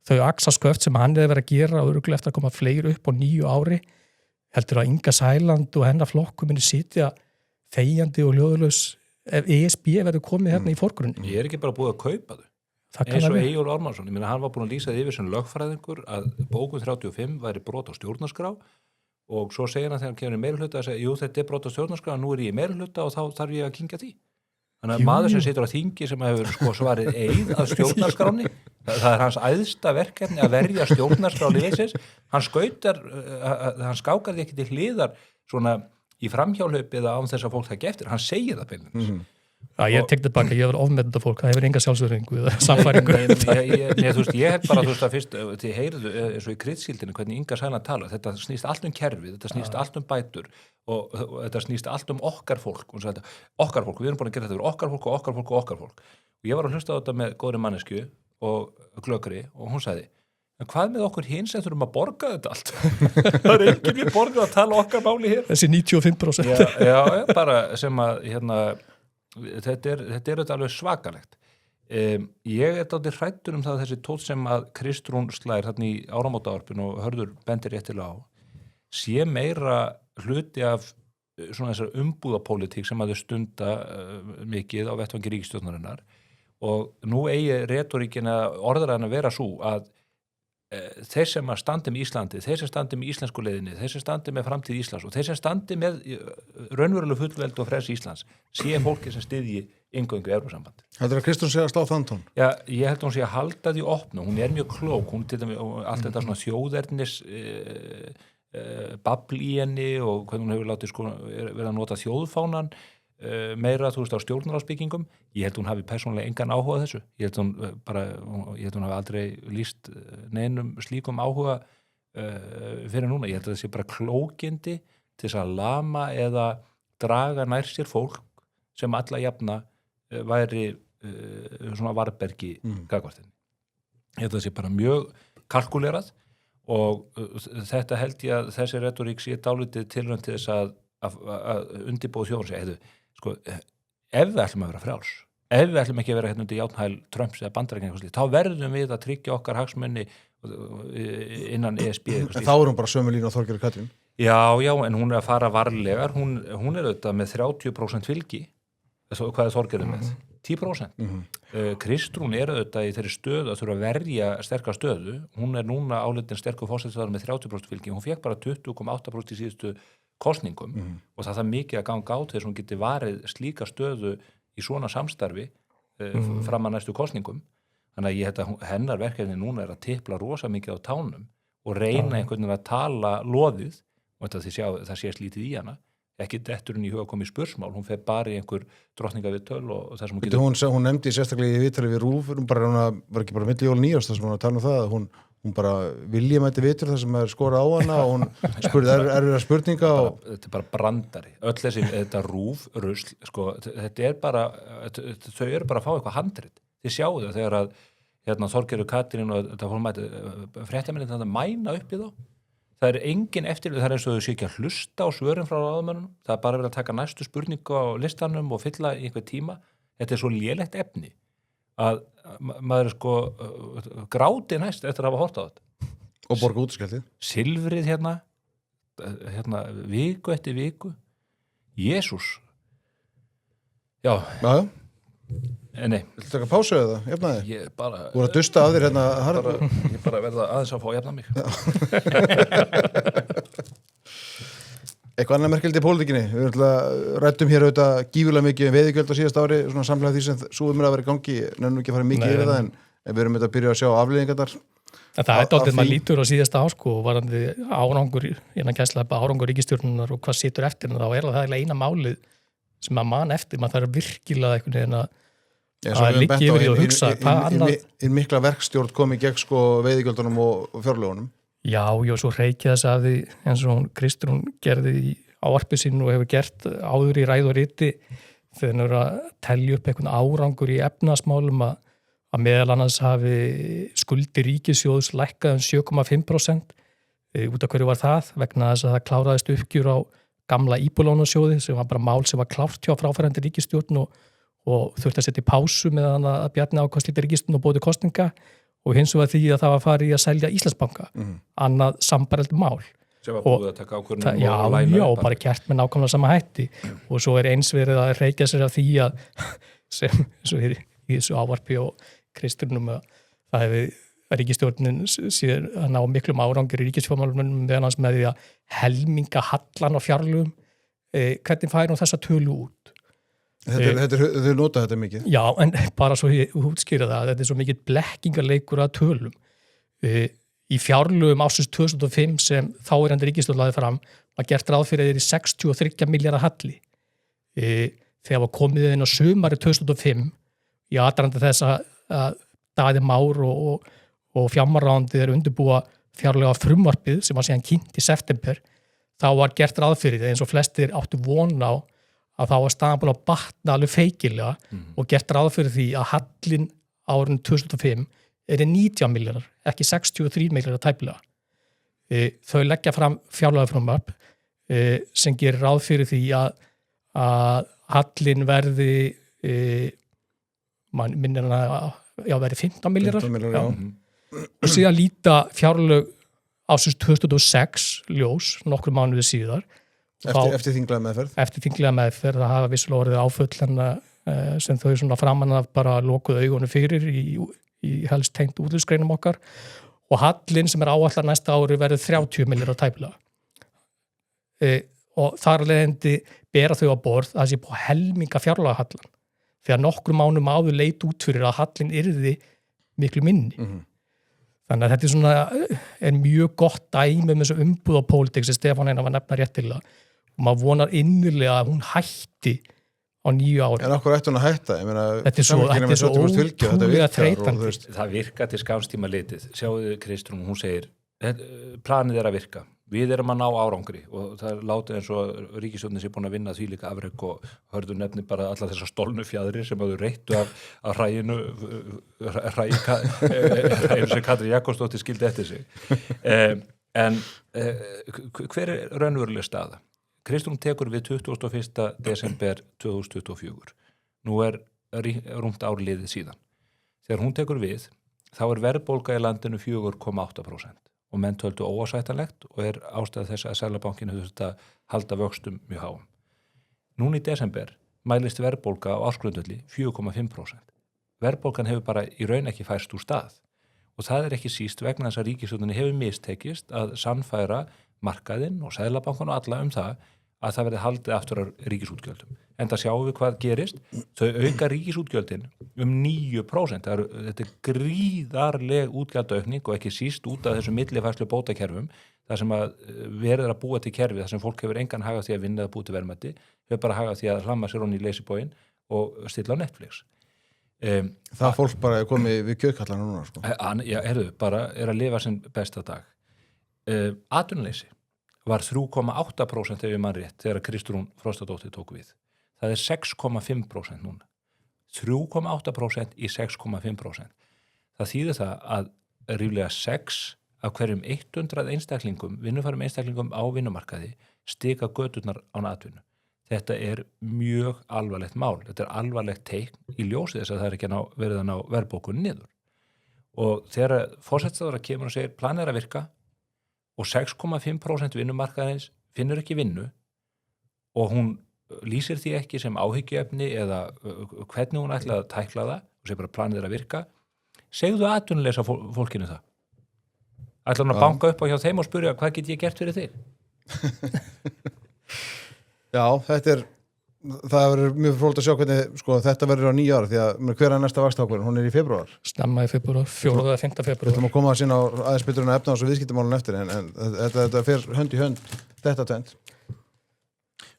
þau axasköft sem hann hefði verið að gera og örugglega eftir að koma fleiri upp á 9 ári heldur að Inga Sæland og hennar flokku muni sitja þegjandi og ljóðlaus ef ESB verður komið hérna í forgrunni. Ég ekki bara búið að kaupa þau eins og Eyjólfur Ármannsson, ég meina hann var búin að lýsa yfir sem lögfræðingur að bókun 35 væri brot á stjórnarskrá og svo segir hann þegar hann kemur í meirihluta að segja, jú þetta er brot á stjórnarskrá nú er ég í meirihluta og þá þarf ég að kyngja því. Þannig að maður sem situr á þingi sem hefur svarið eið að stjórnarskráni það er hans æðsta verkefni að verja stjórnarskrá liðsins, hann skákar því ekki til hliðar svona í framhjálaup eða án þess að fólk það geftir, hann segir það beinlínis. Ég tek þetta baka, ég hefur ofmetnda fólk, það hefur enga sjálfsverðingu eða samfæringu. Ég hef bara, það fyrst, þið heyrðu eins og í kryddsíldinu hvernig Inga Sæland tala, þetta snýst allt kerfið, þetta snýst allt bætur og þetta snýst allt okkar fólk, okkar fólk, við erum búin að gera þetta fyrir okkar fólk og okkar fólk og okkar fólk. Og ég var að hlusta á þetta með góðri mannesku og glöggri og hún sagði, en hvað með okkur hins sem þurfum að borga þetta allt? Það er enginn við borgað að tala okkar máli hér. Þessi 95%. Já, bara sem að, þetta er alveg svakalegt. Ég dálítið hræddur það að þessi tótt sem að Kristrún slær þarna í áramótaárpinu og Hörður bendir réttilega á sé meira hluti af svona þessar umbúðapólitík sem að þau stunda mikið á vettvangi ríkisstjórnarinnar og nú eigi retoríkin að orðræðan að vera svo að þeir sem að standi með Íslandi, þeir sem standi með íslensku leiðinni, þeir sem standi með framtíð Íslands og þeir sem standi með raunveruleg fullveldi og frelsi Íslands sé fólki sem styðji inngöngu Evrópusambandi. Heldur að Kristrún sé að slá þann tón? Já, ég held að hún sé að halda því opnu, hún er mjög klók, hún til dæmis allt þetta svona þjóðernis babl í henni og hvernig hún hefur látið verið að nota þjóðfánan meira, þú veist, á stjórnarráðsbyggingum. Ég held hún hafi persónulega engan áhuga þessu. Ég held hún hafi aldrei lýst neinum slíkum áhuga fyrir núna. Ég held að það sé bara klókindi til þess að lama eða draga nær sér fólk sem alla jafna væri svona varbergi gagnvart henni. Ég held að það sé bara mjög kalkulerað og þetta held ég að þessi retorík sé dálítið tilraun til þess að undirbúa þjóðan sig. Sko, ef við ætlum að vera frjáls, ef við ætlum ekki að vera hérna undir játnhæl Trumps eða Bandaríkjanna, þá verðum við að tryggja okkar hagsmunni innan ESB. En þá er hún bara sömu línu á Þorgerður Katrín? Já, en hún er að fara varlegar, hún er auðvitað með 30% fylgi, hvað er Þorgerður með? 10%. Kristrún auðvitað í þeirri stöðu að þurfa að verja sterka stöðu. Hún núna álitin sterkur forsætisráðherra með 30% fylgi. Hún fékk bara 20,8% í síðustu kosningum og það mikið að ganga á til þess að hún geti varið slíka stöðu í svona samstarfi fram að næstu kosningum. Þannig að ég held að hennar verkefni núna að tipla rosa mikið á tánum og reyna einhvern veginn að tala loðið og það sé slítið í hana. Ekki dettur hún í huga að koma í spursmál, hún fer bara í einhver drottningaviðtöl og það sem hún getur... Hún nefndi sérstaklega í viðtali við RÚV, hún var ekki bara milli jól 9. þar sem hún var að tala það, að hún bara viljamætti vitur þar sem skorað á hana og hún spurði erfiðar spurninga og... Þetta bara brandari, öll þessi þetta RÚV, rusl, sko, þetta bara, þau bara að fá eitthvað handrit. Þið sjáu það þegar að Þorgerður Katrín og þetta fórum fréttamennin þetta mæna upp í þá. Það engin eftir, það eins og þau sé ekki að hlusta á svörin frá ráðamönnum, það bara verið að taka næstu spurningu á listanum og fylla í einhver tíma. Þetta svo lélegt efni að maður sko gráti næst eftir að hafa hort á þetta. Og borga útskjaldið. Silfrið hérna viku eftir viku. Jesús. Já. Nei. Viltu taka pásu eða? Jafnaði? Ég bara... Þú voru að dusta að þér hérna... Ég bara verða aðeins að fá að jafna mig. Eitthvað annað merkilegt í pólitíkinni. Við ræddum hér auðvitað gífurlega mikið veiðigjöld á síðast ári, svona samlega því sem súðum að vera í gangi. Nefnum ekki að fara mikið yfir það, en við erum að byrja að sjá afleiðingar. Það dálítið maður lítur á síðasta ásko og varandi árangur, árangur ríkisstjórnunar og hvað situr eftir, þá það eina málið sem að man eftir, maður þarf virkilega einhvern veginn að liggi yfir því og hugsa hvað annað... Mikla verkstjórn kom í gegn sko veiðigjöldunum og fjárlögunum. Já, svo reykja þess að því eins og Kristrún gerði í ávarpi sín og hefur gert áður í ræð og riti þegar hann að telja upp einhvern árangur í efnahagsmálum að meðal annars hafi skuldir ríkissjóðs lækkað 7,5%. Út af hverju var það? Vegna þess að það kláraðist uppgjur á gamla íbúðlánasjóði sem var bara mál sem var klárt hjá fráfarandi ríkisstjórn og þurfti að setja í pásu meðan að Bjarni ákvað slíta ríkisstjórn og bóði kosninga og hins vegar því að það var farið í að selja Íslandsbanka, annað sambarlegt mál. Sem var búið að taka ákvörðunum og læna upp. Já, bara gert með nákvæmlega sama hætti og svo eins verið að reykja sér af því að sem svo í þessu ávarpi og Kristrúnum að það hefði ríkisstjórnin sér að ná miklum árangri í ríkisfjármálunum meðan hans með því að helminga hallan á fjárlögum. Hvernig fær hún þessa tölu út? Þau nota þetta mikið? Já, en bara svo ég útskýra það, þetta svo mikið blekkingarleikur að tölum. Í fjárlögum ársins 2005 sem þáverandi ríkisstjórn lagði fram var gert ráð fyrir þeirri 63 milljarða halli. Þegar var komið inn á sumari 2005 í aðdraganda þess að Daði Már og fjármálaráðuneytið undirbúa fjárlega frumvarpið sem var síðan kynnt í september, þá var gert ráð fyrir það eins og flestir áttu von á að þá var staðan búin að batna alveg feikilega og gert ráð fyrir því að hallinn árinu 2005 er 19 milljarðar, ekki 63 milljarðar tæplega. Þau leggja fram fjárlagafrumvarp sem gerir ráð fyrir því að hallinn verði minnir hann að verði 15 milljarðar. Og síðan líta fjárlög ásins 2006 ljós nokkrum mánuði síðar. Eftir þinglega meðferð? Eftir þinglega meðferð, það hafa vissulega orðið áföll sem þau svona framan af bara lokuð augunum fyrir í helst tengt útliðsgreinum okkar og hallinn sem er áætlar næsta ári verður 30 milljarðar tæplega. Og þar leiðandi bera þau á borð að það sé búið að helminga fjárlagahallan þegar nokkrum mánum áður leit út fyrir að hallinn yrði miklu minni. Þannig að þetta er mjög gott dæmi með þessu umbúðapólitík sem Stefán Einar var nefna réttilega og maður vonar innilega að hún hætti á 9 ári. En okkur ætti hún að hætta? Þetta er svo ótrúlega þreytandi. Það virka til skamstíma litið. Sjáðu Kristrún, hún segir planið að virka. Við erum að ná árangri og það er látið eins og ríkisstjórnin sé búin að vinna því líka afrek og hörðu nefni bara alla þessar stolnu fjæðrir sem hafðu reittu af hræinu sem Katrín Jakobsdóttir skildi eftir sig. En hver er raunveruleg staða? Kristrún tekur við 21. desember 2024. Nú er rúmt ár liðið síðan. Þegar hún tekur við, þá er verðbólga í landinu 4,8%. Og menn töldu óásættanlegt og ástæða þess að Seðlabankinn hefur þetta halda vöxtum mjög háum. Núna í desember mælist verðbólga á ársgrundvelli 4,5%. Verðbólgan hefur bara í raun ekki færst úr stað og það ekki síst vegna þess að ríkisstjórninni hefur mistekist að sannfæra markaðinn og seðlabankan og alla það að það verði haldið aftur af ríkisútgjöldum. Enda sjáum við hvað gerist, þau auka ríkisútgjöldin 9%. Þetta gríðarleg útgjaldaaukning og ekki síst út af þessu millifærslu bótakerfum, þar sem að verður að búa til kerfi, þar sem fólk hefur engan hag af því að vinna að búa til verðmæti, hefur bara hag af því að hlamma sér honni í leysibóginn og stilla á Netflix. Það fólk bara komið við kjöðkallana núna, sko. Já, bara að lifa sinn besta dag. Atvinnuleysi var 3,8% ef ég man rétt þegar Kristrún Frostadóttir tók við. Það 6,5% núna. 3,8% í 6,5%. Það þýðir það að ríflega 6 af hverjum 100 einstaklingum, vinnufærum einstaklingum á vinnumarkaði stika göturnar án atvinnu. Þetta mjög alvarlegt mál. Þetta alvarlegt teikn í ljósi þess að það ekki verið að ná verðbólgunni niður. Og þegar forsætisráðherra kemur og segir planið að virka og 6,5% vinnumarkaðins finnur ekki vinnu og hún lýsir því ekki sem áhyggjuefni eða hvernig hún ætla að tækla það og segir bara planið að virka, segðu atvinnuleysa fólkinu það. Ætla hún að banka upp á hjá þeim og spyrja hvað get ég gert fyrir þig? Já, það verður mjög fróðilegt að sjá hvernig sko, þetta verður á 9 ára því að hver næsta vaxtaákvörðun, hún í febrúar. Snemma í febrúar, 4. eða 5. febrúar. Við ætlum að koma að sína á aðeins betur en að efna þessu viðskiptamálun eftir en þetta fer hönd í hönd þetta tvend.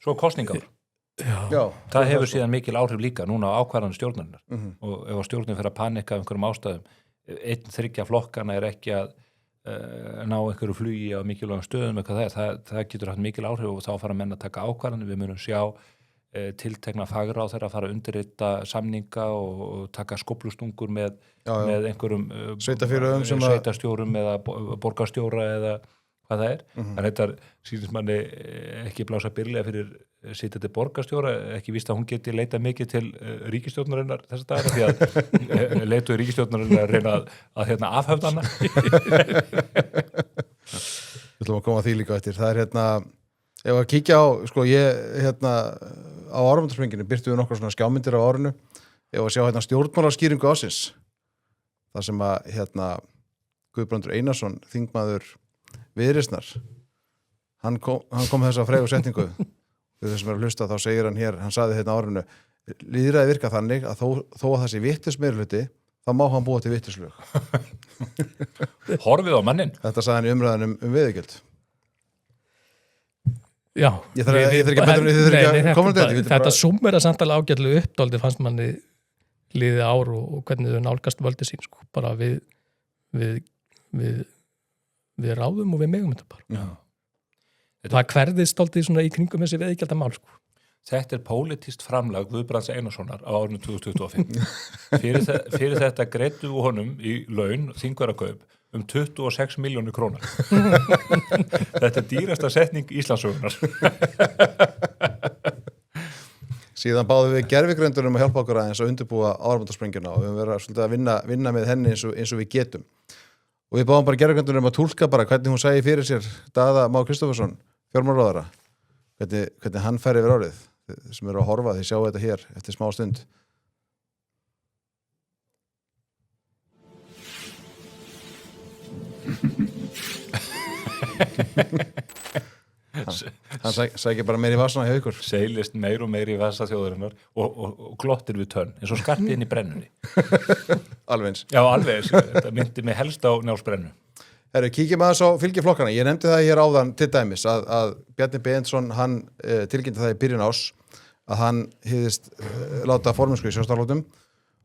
Svo kosningar. Já. Það hefur síðan mikil áhrif líka núna á ákvarðanir stjórnarinnar og ef stjórnin fer að panika af einhverjum ástæðum, 1/3 flokkana ekki að ná einhverju flugi á mikilvægum stöðum eitthvað það getur haft mikil áhrif og þá fara menn að taka ákvarðanir, við munum sjá tiltekna fagráðherra að fara að undirrita samninga og taka skóflustungur með einhverjum sveitarstjórum eða borgarstjóra eða hvað það Þannig að þetta sýnist manni ekki blása byrlega fyrir sitjandi borgarstjóra, ekki víst að hún geti leita mikið til ríkisstjórnarinnar þess að því að leitu ríkisstjórnarinnar að reyna að afhöfða hana. Við ætlum að koma að því líka eftir. Það ef að kíkja á, sko á áramótaspringinu birtum við nokkrar svona skjámyndir á árinu, ef að sjá stjórnmálaskýringu ásins, þar sem að Guðbrandur Einarsson, þingmaður Viðreisnar, hann kom þess að fregu setningu við þessum að hlusta, þá segir hann hér, hann sagði árinu, lýðræði virka þannig að þó að það sé vitlaus meirihluti, þá má hann búa til vitlauslög. Horfið á mannin. Þetta sagði hann í umræðan veiðigjöld. Já, ég þarf ekki að koma til þetta sumera samtala ágætlu uppdáldi fannst manni liðið ár og hvernig þau nálgast völdi sín sko, bara við ráðum og við megum þetta bara. Já. Það hverðist aldrei svona í kringum þessi veiðigjaldamál sko. Þetta pólitískt framlag Guðbrands Einarssonar á árinu 2025. Fyrir þetta greiddu honum í laun þingvarakaup 26 milljónir krónar. Þetta dýrasta setning Íslandssögunar. Síðan báðum við gervigröndunum að hjálpa okkur aðeins að undirbúa áramótasprengjuna og við verðum svolítið að vinna með henni eins og við getum. Og við báðum bara gervigröndunum að túlka bara hvernig hún sæði fyrir sér Daða Má Kristófersson, fjármálaráðherra, hvernig hann fer yfir árið, sem eru að horfa, þið sjáu þetta hér eftir smá stund. Hann sækir bara meir í vassana hjá ykkur. Seilist meir og meir í vassa þjóðarinnar og glottir við tönn eins og skarpið inn í brennunni. Alveg eins. Já, alveg eins. Þetta myndi mig helst á Njálsbrennu. Herru, kíkjum aðeins á fylgiflokkana. Ég nefndi það hér áðan til dæmis að Bjarni Benediktsson, hann tilkynnti það í byrjun árs að hann hygðist láta formennsku í sjálfstæðisflokknum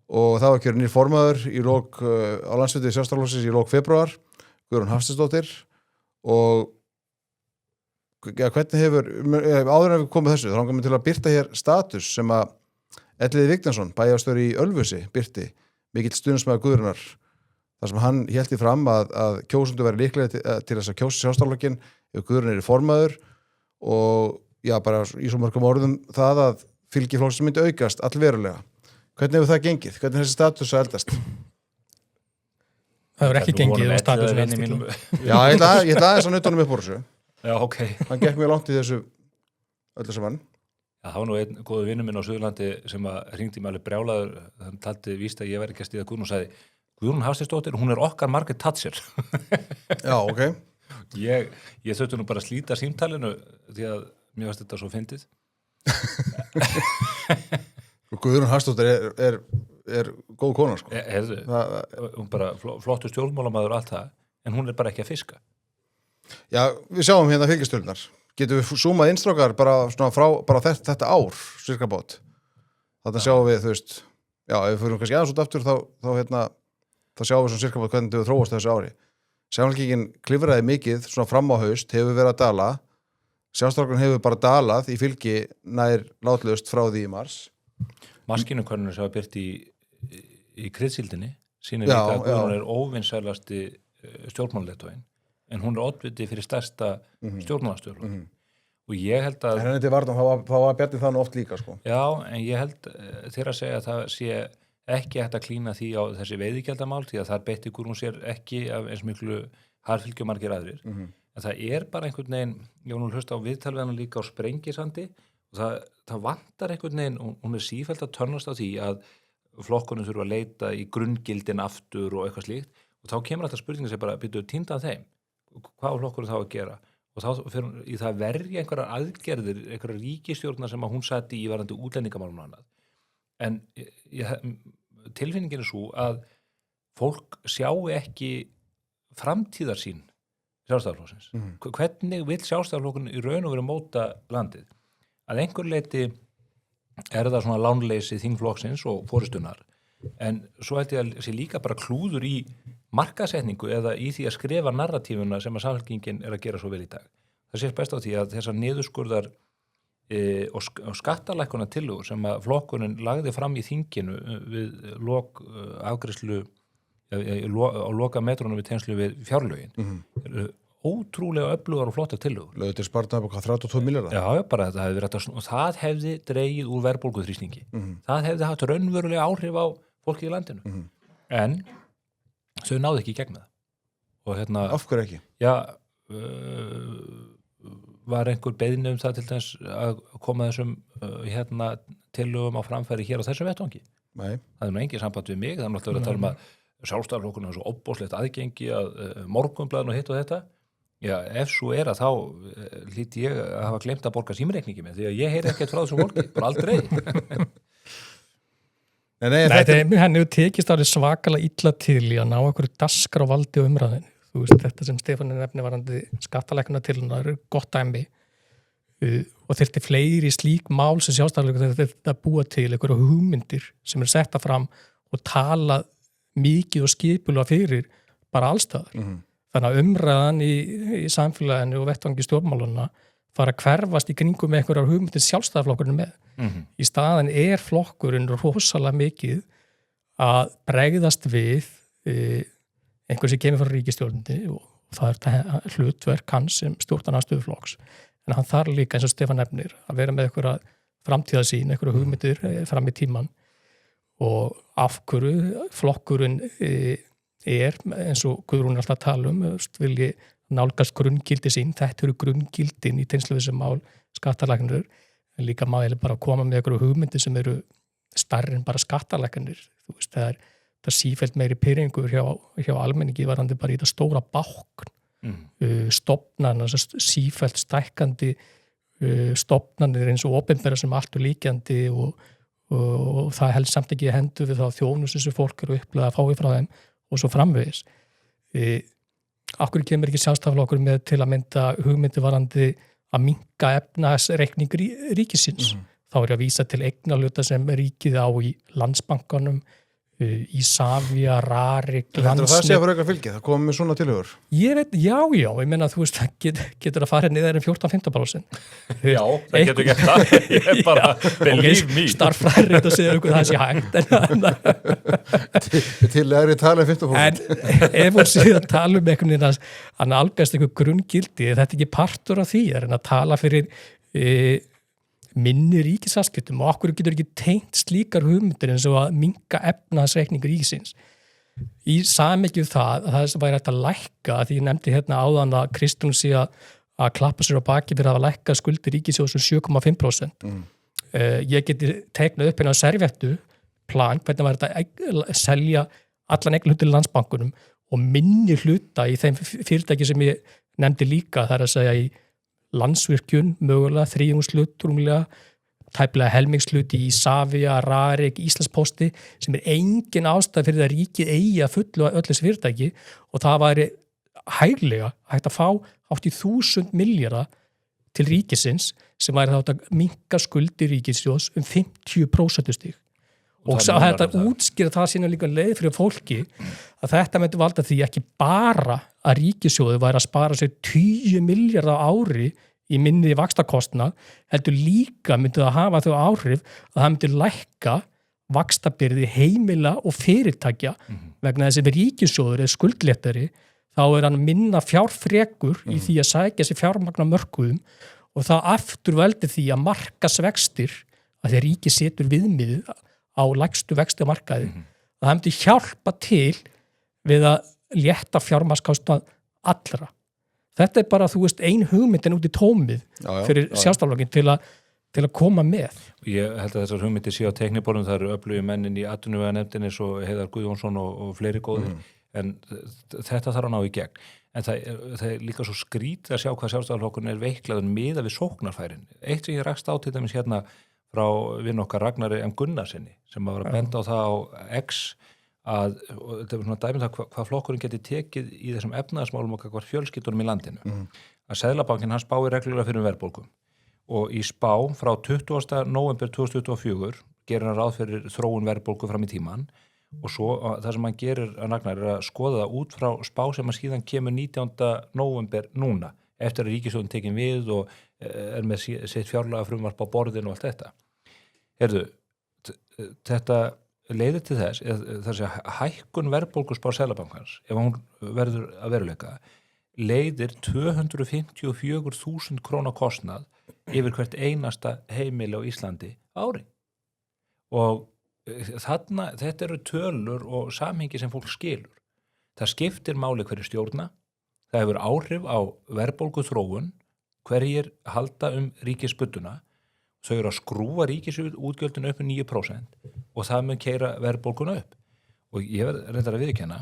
og það var kjörinn nýr formaður á landsfundi sjálfstæðisflokksins í lok febrúar, Guðrún Hafsteinsdóttir og hvernig hefur, áður en við komum þessu, þá langar mig til að birta hér status sem að Elliði Vignarsson, bæjarstjóri í Ölfusi, birti mikill stuðningsmaður Guðrúnar, þar sem hann hélti fram að kjósendur væri líklega til þess að kjósa sjálfstæðisflokkinn ef Guðrún formaður og já, bara í svo mörgum orðum það að fylgi flokksins myndi aukast allverulega. Hvernig hefur það gengið? Hvernig er þessi status að eldast? Það hefur ekki gengið og status að eldast. Já, ég ætla aðeins að nuta honum upp úr þessu. Já, ok. Hann gekk mjög langt í þessu öllu saman. Það var nú einn góðu vinur minn á Suðurlandi sem að hringdi mig alveg brjálaður, hann taldi víst að ég væri ekki að stíða Guðrún og sagði, Guðrún Hafsteinsdóttir, hún okkar Margaret Thatcher. Já, ok. Ég þurfti nú bara að slíta símtalinu því að mér varst þetta svo fyndið. Guðrún Hafsteinsdóttir er góð kona, sko. Heyrðu, hún bara flottur stjórnmálamaður og allt það, en hún bara ekki að fiska. Já, við sjáum hérna fylgistölunar. Getum við zoomað innstrákar bara svona frá bara þetta ár, cirka bát. Þetta sjáum við, þú veist, já, ef við fyrir kannski aðeins út aftur þá sjáum við svona cirka bát hvernig þau þróast þessu ári. Samfylkingin klifraði mikið svona fram á haust, hefur verið að dala. Sjálfstæðisflokkurinn hefur bara dalað í fylgi nær látlaust frá því í mars. Maskínukönnur sem var birt í kryddsyldinni sýnir líka að Guðrún óvinsælasti stjórnmálaleiðtoginn, en hún oddviti fyrir stærsta stjórnmálastjórn. Og ég held að... En þetta var Bjarni það nú oft líka, sko. Já, en ég held þér að segja að það sé ekki hægt að klína því á þessi veiðigjaldamál, því að þar beitti Guðrún sér ekki af eins miklu harðfylgi og margir aðrir. En það bara einhvern veginn, ég var nú hlusta á viðtalveðana líka á Sprengisandi, og það vantar einhvern veginn, hún sífellt að törnast á því að flokkunum þurfa að leita í grunngildin aftur og eitthvað slíkt, og þá kemur alltaf spurningin sem bara byrjuðu týnda þeim. Hvað á flokkurinn þá að gera? Og þá fyrir í það verja einhverjar aðgerðir, einhverjar ríkisstjórnar sem að hún satti í varandi útlendingamálum og annað. En tilfinningin svo að fólk sjáu ekki framtíðarsýn Sjálfstæðisflokksins. Hvernig vill Sjálfstæðisflokkurinn í raun og veru móta landið? Að einhver leyti það svona lánleysi þingflokksins og forystunar, en svo held ég að sé líka bara klúður í markasetningu eða í því að skrifa narratífuna sem að Samfylkingin að gera svo vel í dag. Það sést best á því að þessar niðurskurðar og skattalækkunar tillögur sem að flokkurinn lagði fram í þinginu við afgreiðslu á loka metrunum við tenslu við fjárlögin ótrúlega öflugar og flottar tillögur. Lögðu til sparnaði búið 32 milljarða. Já, bara þetta hefði verið og það hefði dregið úr verðbólguþrýstingi. Það hefði haft raunverulega áhrif á fólki í landinu. En þau náðu ekki í gegn það. Og af hverju ekki? Já, var einhver beiðni það til þess að koma þessum tillögum á framfæri hér á þessum vettvangi? Nei. Það nú engin samband við mig, það náttúrulega að tala um að Sjálfstæðisflokkurinn er svo óbóðslegt aðgengi að Morgunblaðinu og hitt og þetta. Já, ef svo að þá hlýt ég að hafa glemt að borga símreikningi með, því að ég heyri ekkert frá þessu fólki, bara aldrei. Henni hefur tekist árið svakalega illa til í að ná einhverju daskrávaldi og umræðinu. Þú veist, þetta sem Stefán nefni varandi skattalækkunar til hann er gott dæmi og þyrfti fleiri slík mál sem Sjálfstæðisflokkurinn þetta búa til einhverju hugmyndir sem setta fram og tala mikið og skipulega fyrir bara allstaðar. Þannig að umræðan í samfélaginu og vettvangi stjórnmáluna fara að hverfast í kringum með einhverjar hugmyndir Sjálfstæðisflokkurinn með. Í staðan flokkurinn rosalega mikið að bregðast við einhver sem kemur frá ríkisstjórninni og það hlutverk hans sem stjórnarandstöðuflokks. En hann þarf líka, eins og Stefán nefnir, að vera með einhverja framtíðarsýn, einhverja hugmyndir fram í tíman og af hverju flokkurinn eins og Guðrún alltaf tala vilji nálgast grunngildi sín, þetta eru grunngildin í tengslum við sem mál skattalæknir, en líka maður bara koma með einhverju hugmyndir sem eru stærri en bara skattalæknir. Þú veist, það er sífellt meiri pirringur hjá almenningi varandi bara í þetta stóra bákn, stofnana, sífellt stækkandi stofnanir eins og opinbera sem allt er líkjandi og það helst samt ekki hendur við þá þjónustu sem fólk eru upplegað að fái frá þeim og svo framvegis. Akkur kemur ekki Sjálfstæðisflokkur með til að mynda hugmyndi varandi að minnka efnahagsreikning ríkisins. Þá er að vísa til eignarhluta sem ríkið á í Landsbankanum, Isavia, Rarik, Landsnet. Það sé að vera eitthvað fylgi, það komið með svona tilhugur. Ég veit, já, ég meina þú veist, það getur að fara niður 14-15%. Já, það getur gert það. Ég er bara, believe me. Starffræðir að segja okkur það sé hægt. Til að tala 15%. En ef hún sé að tala einhvern veginn að nálgast einhver grunngildi, þetta er ekki partur af því, að tala fyrir minni ríkisafskiptum og okkur getur ekki tengt slíkar hugmyndir eins og að minnka efnahagsreikning ríkisins. Í samhengi við það væri hægt að lækka, því ég nefndi hérna áðan að Kristrún sé að klappa sér á baki fyrir að lækka skuldir ríkissjóðs 7,5%. ég geti teiknað upp á servéttu plan, hvernig var þetta að selja allan eigin hluti í Landsbankunum og minni hluta í þeim fyrirtæki sem ég nefndi líka, það að segja í Landsvirkjun, mögulega þriðjungshlut rúmlega, tæplega helmingsluti í Savia, Rarik, Íslandsposti sem engin ástæð fyrir að ríkið eigi að fullu öll þessi fyrirtæki og það væri hæglega hægt að fá 80.000 milljarða til ríkisins sem væri þá að minnka skuldir ríkissjóðs 50% stig. Og þetta útskýra það sína líka leið fyrir fólki að þetta myndi valda því ekki bara að ríkissjóði væri að spara sér 10 milljarða á ári í minni vaxtakostnað, heldur líka myndi það hafa þau áhrif að það myndi lækka vaxtabyrði heimila og fyrirtækja vegna þess að ríkissjóður er skuldléttari þá er hann minna fjárfrekur í því að sækja sér fjármagna mörkuðum og það aftur veldi því að markasvextir, að því að ríki setur viðmiðið á lægstu vexti á markaði, að það myndi hjálpa til við að létta fjármagnskostnað allra. Þetta er bara, þú veist, ein hugmyndin út í tómið fyrir sjálfstæðisflokkinn til að koma með. Ég held að þessar hugmyndir séu á teikniborðum, það eru öflugir mennin í atvinnuveganefndinni eins og Heiðar Guðjónsson og fleiri góðir, en þetta þarf að ná í gegn. En það er líka svo skrítið að sjá hvað sjálfstæðisflokkurinn er veiklaður miðað við sóknarfærin. Eitt sem ég rakst á til dæmis hérna frá vinn okkar Ragnari M. Gunnarsinni sem var að benda á það á X að, og þetta er svona dæmið það hvað flokkurinn geti tekið í þessum efnaðasmálum og hvað fjölskyldunum í landinu. Að Seðlabankinn hann spáir reglulega fyrir verðbólgum og í spá frá 20. nóvember 2024 gerir hann ráð fyrir þróun verðbólgu fram í tíman og svo það sem hann gerir að Ragnar er að skoða það út frá spá sem að síðan kemur 19. nóvember núna eftir að ríkisstjórnin tekin við og er með sitt fjárlaga frumvarp á borðinu og allt þetta. Heyrðu, þetta leiðir til þess, þessi hækkun verðbólguspár Seðlabankans, ef hún verður að veruleika, leiðir 254.000 króna kostnað yfir hvert einasta heimili á Íslandi ári. Og þetta eru tölur og samhengi sem fólk skilur. Það skiptir máli hverju stjórna, það hefur áhrif á verðbólguþróun, hverjir halda ríkisbudduna, þau eru að skrúfa ríkisútgjöldinu upp 9% og það mun keyra verðbólguna upp. Og ég reyndar að viðurkenna,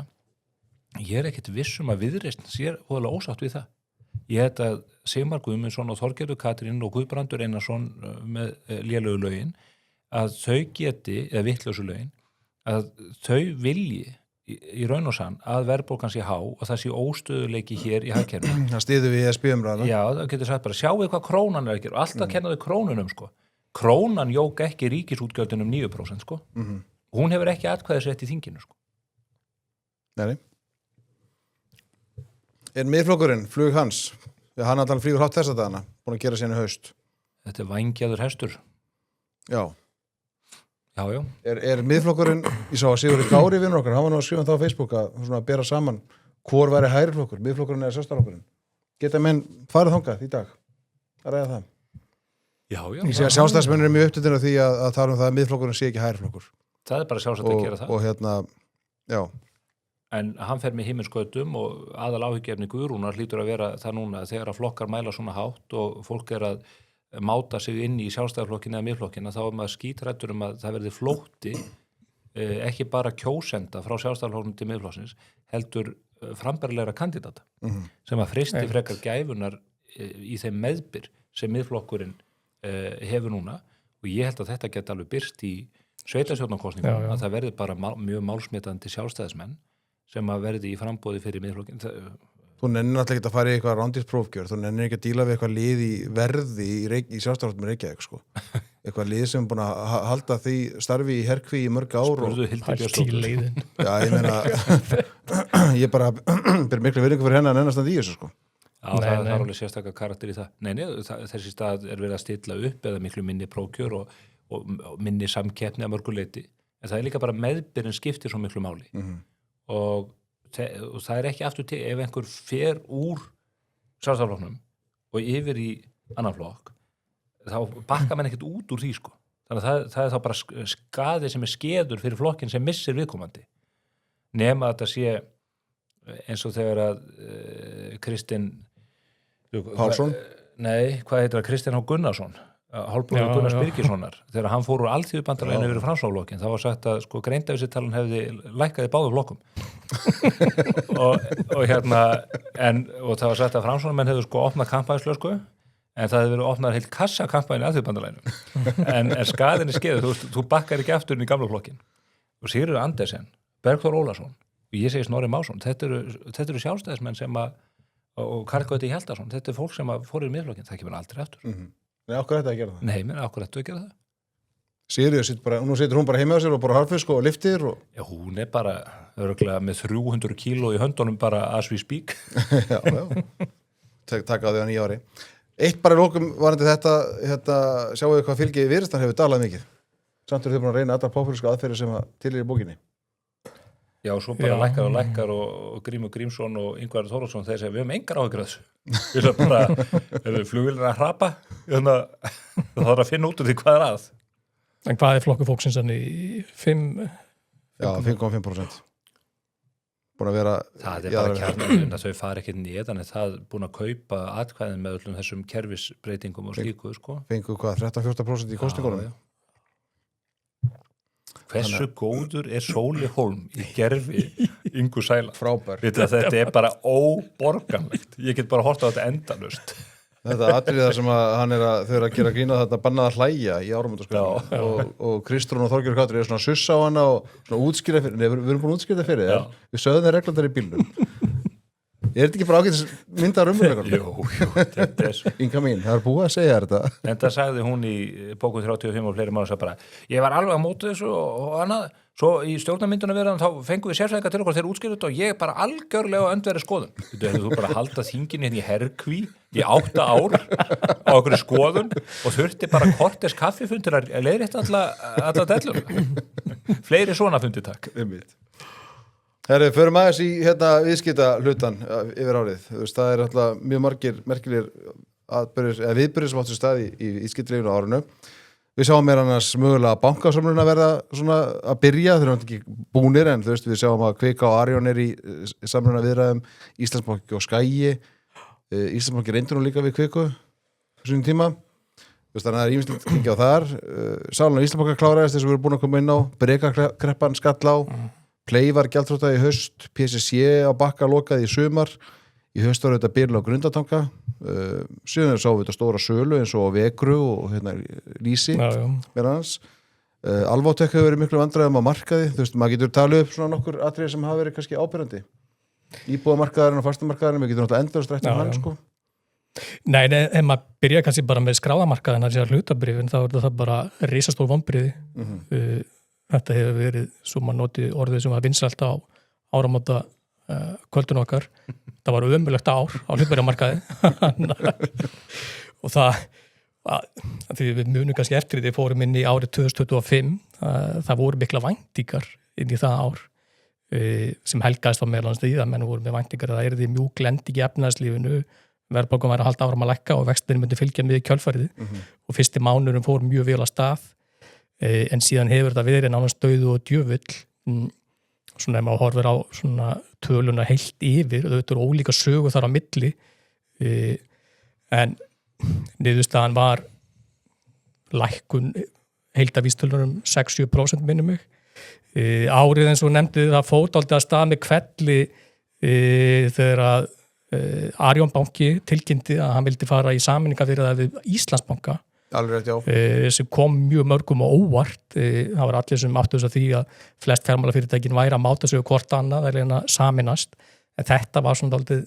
ég er ekkert viss að Viðreisn sér hóðlega ósátt við það. Ég held að Sigmar Guðmundsson og Þorgerður Katrín og Guðbrandur Einarsson með lélegu lögin, að þau geti, eða vitlausu lögin, að þau vilji í raun og sann að verðbólgan sé há og það sé óstöðuleiki hér í hagkerfinu. Það styður við ESB-umræðuna. Já, það getur sagt bara, sjáu hvað krónan er að gera og alltaf kennaðu krónunum, sko. Krónan jók ekki ríkisútgjöldunum 9%, sko. Hún hefur ekki atkvæðisrétt í þinginu, sko. Nei. Er miðflokkurinn, flug hans, hann allan flýgur hátt þessa dagana, búin að gera sérna haust? Þetta er vængjaður hestur. Já. Já. Er miðflokkurinn, ég sá að Sigurður Kári vinnur okkar, hann var nú að skrifa það á Facebook að bera saman hvor væri hægri flokkur, miðflokkurinn eða sjálfstæðisflokkurinn. Geta menn farið þangað í dag? Það ræða það. Já. Ég sé að sjálfstæðismennir er mjög upptöldin af því að tala það að miðflokkurinn sé ekki hægri flokkur. Það er bara sjálfsagt að gera það. Og hérna, já. En hann fer með himminskautum og aðal áhyggjefni Guðrúnar hlýtur að vera það núna þegar að flokkar mæla svona hátt og fólk er að máta sig inn í sjálfstæðarflokkin eða miðflokkin þá er maður skítrættur að það verði flótti ekki bara kjósenda frá sjálfstæðarflokknum til miðflokksins heldur frambærilegra kandidata sem að fristi frekar gæfunar í þeim meðbyr sem miðflokkurinn hefur núna og ég held að þetta geti alveg birst í sveitarstjórnarkosningum að það verði bara mjög málsmitandi sjálfstæðismenn sem að verði í framboði fyrir miðflokkin. Þú nennir náttúrulega ekki að fara í eitthvað rándýrsprófgjör, þú nennir ekki að díla við eitthvað lið í verði í sjálfstæðarflokknum Reykjavík, sko. Eitthvað lið sem er búin að halda því starfi í herkví í mörg ár. Spurðu Hildi Björnsdóttur. Já, ég meina, ég bara ber miklu virðingu fyrir henni að nennast að því þessu, sko. Já, það er alveg sérstaklega karakter í það. Nei, þessi stað er verið að stilla upp eða miklu minni prófgjör og minni samkeppni að mörgu leyti. En það er líka bara meðbyrinn skiptir svo miklu máli. Og það er ekki aftur til ef einhver fer úr sjálfstæðarflokknum og yfir í annan flokk þá bakka menn ekkert út úr því sko. Þannig að það er þá bara skaði sem er skeður fyrir flokkin sem missir viðkomandi nema að þetta sé eins og þegar að Kristinn Pálsson? Nei, hvað heitir það? Kristinn H. Gunnarsson hálfbróður Gunnars Birgissonar þegar hann fór úr Alþýðubandalaginu yfir Framsóknarflokkinn, þá var sagt að sko greindavísitalan hefði lækkað í báðum flokkum og það var sagt að Framsóknarmenn hefðu sko opnað kampænislösku en það hefði verið opnað heilt kassa kampæni í Alþýðubandalaginu en skaðin skeið, þú bakkar ekki aftur inn í gamla flokkin og Sigurður Andersen, Bergþór Ólason og ég segi Snorri Másson, þetta eru sjálfstæðismenn sem og Karl Gauti Hjaltason, þetta fólk sem fór í miðflokkin, það kemur aldrei aftur Nei, okkur þetta að gera það? Nei, menn okkur þetta að gera það? Sigríður nú situr hún bara heima á sér og bara harfisk og liftir og... Já, hún bara örgulega með 300 kíló í höndunum bara as we speak. Já. Takk á því á 9 ári. Eitt bara í lókum varandi þetta sjáu þið hvað fylgi Viðreisnar hefur dalað mikið. Samt eru þið búin að reyna allar populísku aðferðir sem til í bókinni. Já, svo bara lækkar og Grímur Grímsson og Ingvar Þórðarsson þeir segja, við höfum engar áhyggjur af þessu. Við erum bara, ef við flugvélarnar að hrapa, það þarf að finna út úr því hvað að. En hvað flokkur fólksins í 5? Já, 5,5%. Búin að vera... Það bara kjarnum, þau fara ekki neðan, en það búin að kaupa atkvæðin með öllum þessum kerfisbreytingum og slíku, sko. Fengu hvað, 13-14% í kosningunum? Hversu góður Sóli Hólm í gerfi Ingu Sæland? Frábær. Þetta bara óborganlegt. Ég get bara hort á þetta endalaust. Þetta atriði þar sem hann þau eru að gera grína þetta bannað að hlæja í áramótaskvöldinu og Kristrún og Þorgerður Katrín svona sussa á hana og svona útskýra fyrir, við erum búin að útskýra fyrir þér, við sögðum þeir reglandar í bílnum. Þetta ekki bara ágætis myndar umhverfum? Jú, þetta svo. Inga mín, það búið að segja þetta. En það sagði hún í bókum 35 og fleiri mánu sagði bara, ég var alveg á móti þessu og annað, svo í stjórnarmynduna verðan þá fengum við sérfræðingar til okkur þegar útskýrðu þetta og ég bara algjörlega öndverið skoðun. Þú bara haldað þingin hérna í herkví í 8 ár á okkur skoðun og þurfti bara kortes kaffifundir að leiðrétta alla dellur. Fleiri svona fundir takk. Herri, förum aðeins í viðskipta hlutan yfir árið. Það alltaf mjög margir merkilegir viðburðir sem áttu stað í viðskiptalífinu á árinu. Við sjáum annars mögulega bankasamruna verða svona að byrja, þeir eru ekki búnir en við sjáum að Kvika og Arion í samruna viðræðum, Íslandsbanki og Skagi. Íslandsbanki reyndur nú líka við Kviku þessum tíma. Þannig að það ýmislegt ekki á þar. Salan á Íslandsbanka kláraðist þess að við erum búin að koma inn á, brekakreppan skall á. Play var gjaldþrota í haust, PCC á Bakka lokaði í sumar, í haust var þetta byrla á Grundartanga, síðan sáum við þetta stóra sölu eins og Vekru og Lýsi, meðan hans. Alvotek hefur verið miklu vandræðum á markaði, maður getur talið upp svona nokkur atriði sem hafa verið kannski ábyrjandi. Íbúðamarkaðarinn og fastamarkaðarinn, við getum náttúrulega endalaust rætt hann, sko. Nei, ef maður byrja kannski bara með skráðamarkaðina, þessi hlutabrifin, þá er það bara risastór vonbrigði. Þetta hefur verið, svo maður noti orðið sem var vinsælt á áramóta kvöldun okkar. Það var ömurlegt ár á hlutbæramarkaði. Og því við munum kannski eftir því fórum inn í árið 2025, það voru mikla væntingar inn í það ár sem helgaðist á meðlans því að menn voru með væntingar að það yrði mjúk lending í efnahagslífinu, verðbólgan væri að halda áfram að lækka og vextirnir myndi fylgja með í kjölfarið og fyrsti mánuðurinn fór mjög vel af stað. En síðan hefur þetta verið nánast dauðu og djöfull svona ef maður horfir á svona töluna heilt yfir og þetta eru ólíka sögu þar á milli en niðurstaðan var lækkun heildavístölunar 6-7% minnum mig árið eins og nefndi það fór dálítið að stað með kvelli þegar að Arion banki tilkynnti að hann vildi fara í sameiningarviðræður við Íslandsbanka sem kom mjög mörgum og óvart það var allir sem áttu þess að því að flest fjármálafyrirtækin væri að máta sig hvort annað eða saminast en þetta var svona dálítið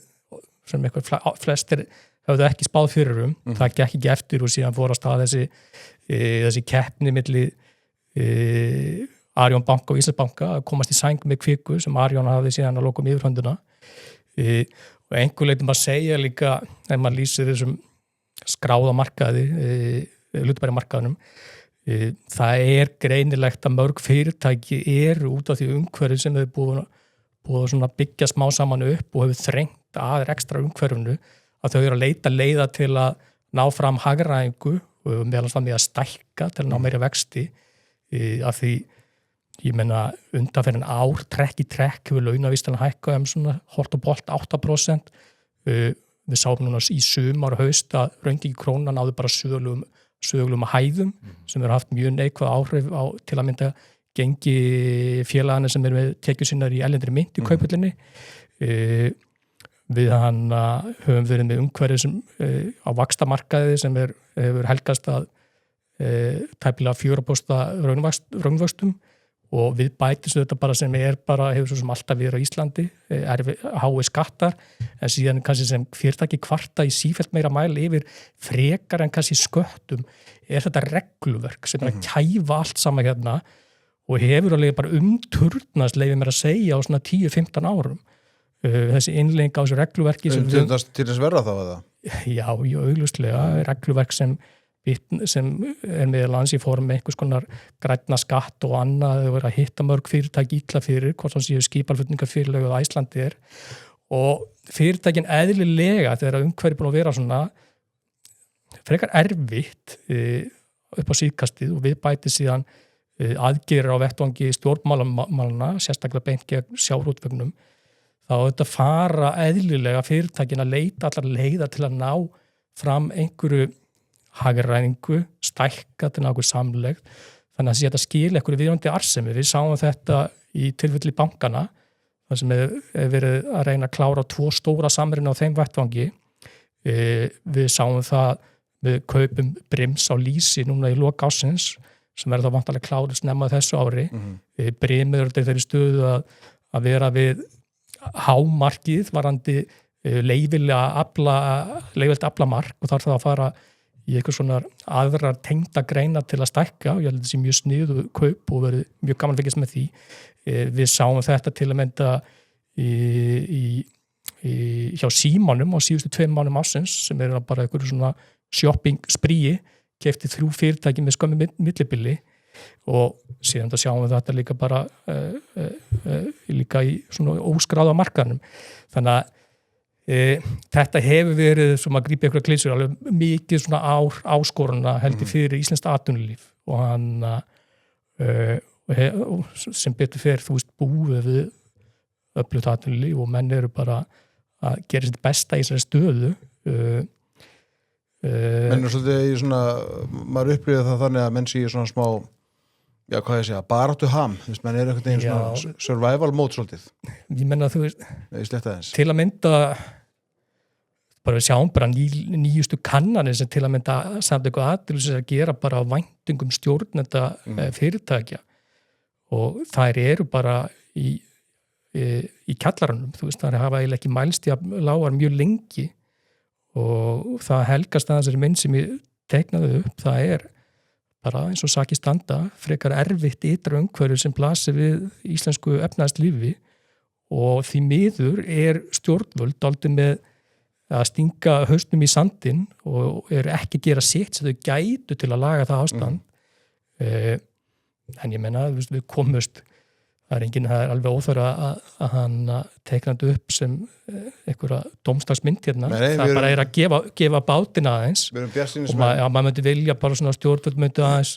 sem eitthvað flestir höfðu ekki spáð fyrir það gekk ekki eftir og síðan fór að stað þessi keppni milli Arion banka og Íslandsbanka að komast í sæng með Kviku sem Arion hafði síðan að lokum yfirhönduna og einhver leitum að segja líka ef maður lýsir þessum skráða markaði, hlutbæri markaðunum. Það er greinilegt að mörg fyrirtæki eru út af því umhverfi sem hefur búið að byggja smá saman upp og hefur þrengt að ekstra umhverfinu að þau eru að leita leiða til að ná fram hagræðingu og meðal þannig að stækka til að ná meiri vexti af því ég meina undanferðin ár, trekk í trekk hefur launavíslan hækkað svona hort og bolt 8%. Við sáum núna í sumar og haust að raungengi krónan náði bara sögulegum sögulegum hæðum sem eru haft mjög neikvæð áhrif á til að mynda gengi félagana sem eru með tekjur sinnar í erlendri mynt í kaupullinni. Við höfum verið með umhverfið sem á vaxtamarkaði sem hefur helgast að tæpilega 4% raunvöxtum og við bætum þetta bara sem hefur svo sem alltaf verið á Íslandi, hái skattar, en síðan kannski sem fyrirtæki kvarta í sífellt meira mæli yfir frekar en kannski sköttum þetta regluverk sem að kæfa allt saman hérna og hefur alveg bara umturnast leyfi mér að segja á svona 10-15 árum. Þessi innlegging á þessu regluverki til þess verða þá eða? Já, augljóslega regluverk sem meðal annars í formi einhvers konar grænna skatt og annað, þau verið að hitta mörg fyrirtæki illa fyrir, hvort þannig séu skipalflutningafyrirtæki á Íslandi og fyrirtækin eðlilega þegar umhverfið búin að vera svona frekar erfitt upp á síðkastið og við bæti síðan aðgerir á vettvangi stjórnmálamálana, sérstaklega beint gegn sjávarútveginum, þá þetta fara eðlilega fyrirtækin að leita allar leiða til að ná fram einhverju hagræðingu, stækka til nákvæm samlegð, þannig að þetta skil einhverju viðjandi arðsemi. Við sáum þetta í tilfelli bankana, þar sem verið að reyna að klára 2 stóra samruna á þeim vettvangi. Við sáum það við kaupum Brims á Lýsi núna í lok ársins, sem verður þá vantarlega kláruð snemma þessu ári. Brimur er þeirri stöðu að vera við hámarkið varandi leyfilega aflamark og þarf það að fara í eitthvað svona aðrar tengda greina til að stækka og ég held að þetta sé mjög sniðugt kaup og verið mjög gaman að fylgjast með því. Við sáum þetta til að mynda hjá Símanum á síðustu 2 mánuðum ársins sem bara eitthvað svona shopping spríi, keypti 3 fyrirtæki með skömmu millibili og síðan það sjáum við þetta líka bara líka í svona óskráða markaðnum. Þannig að þetta hefur verið sem að grípa ykkur að klísur alveg mikið svona áskoruna heldur fyrir íslenskt atvinnulíf og hann sem betur fer þú veist búið við öflugt atvinnulíf og menn eru bara að gera sitt besta í þessari stöðu. Menn er svolítið í svona, maður upplifir það þannig að menn sé í svona smá, já hvað ég segja, baráttu ham, þú veist, menn er einhvern veginn svona survival mode svolítið. Ég menna þú veist, til að mynda bara við sjáum bara nýjustu kannanir sem til að mynda samt eitthvað aðriðs að gera bara væntingum stjórnenda fyrirtækja og þær eru bara í kjallaranum, þú veist, þær hafa eiginlega ekki mælst í að lágar mjög lengi og það helgast að þessari mynd sem ég teiknaði upp, það er bara eins og sakir standa, frekar erfitt ytra umhverju sem blasir við íslensku efnahagslífi og því miður stjórnvöld dálítið með að stinga hausnum í sandinn og ekki gera sitt sem þau gætu til að laga það ástand. En ég menna, við komust, það er alveg óþörf að hann teiknandi upp sem einhverja dómstagsmynd hérna. Það bara að gefa bátina aðeins og maður myndi vilja bara svona stjórnvöld myndi aðeins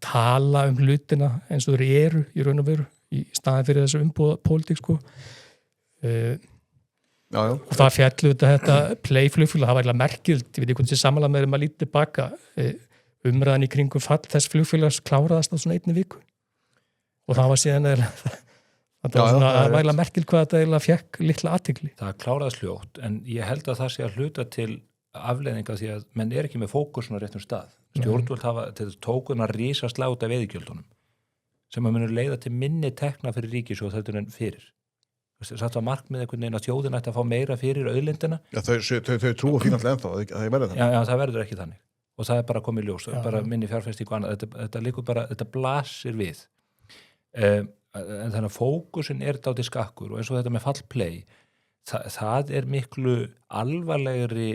tala hlutina eins og þeir eru í raun og veru í staðin fyrir þessu umbúða pólitík sko. Og það fjallu þetta play-flugfélag, það var eiginlega merkild, ég veit ekki hvernig sé samanlega með að líta tilbaka umræðan í kringum fall þess flugfélags kláraðast á svona 1 viku og það var síðan það var eiginlega merkild hvað þetta eiginlega fekk litla athygli. Það kláraðast fljótt en ég held að það sé að hluta til afleiðinga því að menn er ekki með fókusun á réttum stað. Stjórnvöld hafa tókuna rísa sláta veiðigjöldunum sem að munur leiða til minni tekna fyrir ríkissjóð heldur en fyrir. Satt var markmið einhvern veginn að þjóðin ætti að fá meira fyrir auðlindina. Já, þau trúa fínallega ennþá, það verður þannig. Já, það verður ekki þannig. Og það er bara komið ljós, bara minni fjárfesting og annað. Þetta líkur bara, þetta blasir við. En þannig að fókusin dálítið skakkur og eins og þetta með fallplay, það er miklu alvarlegri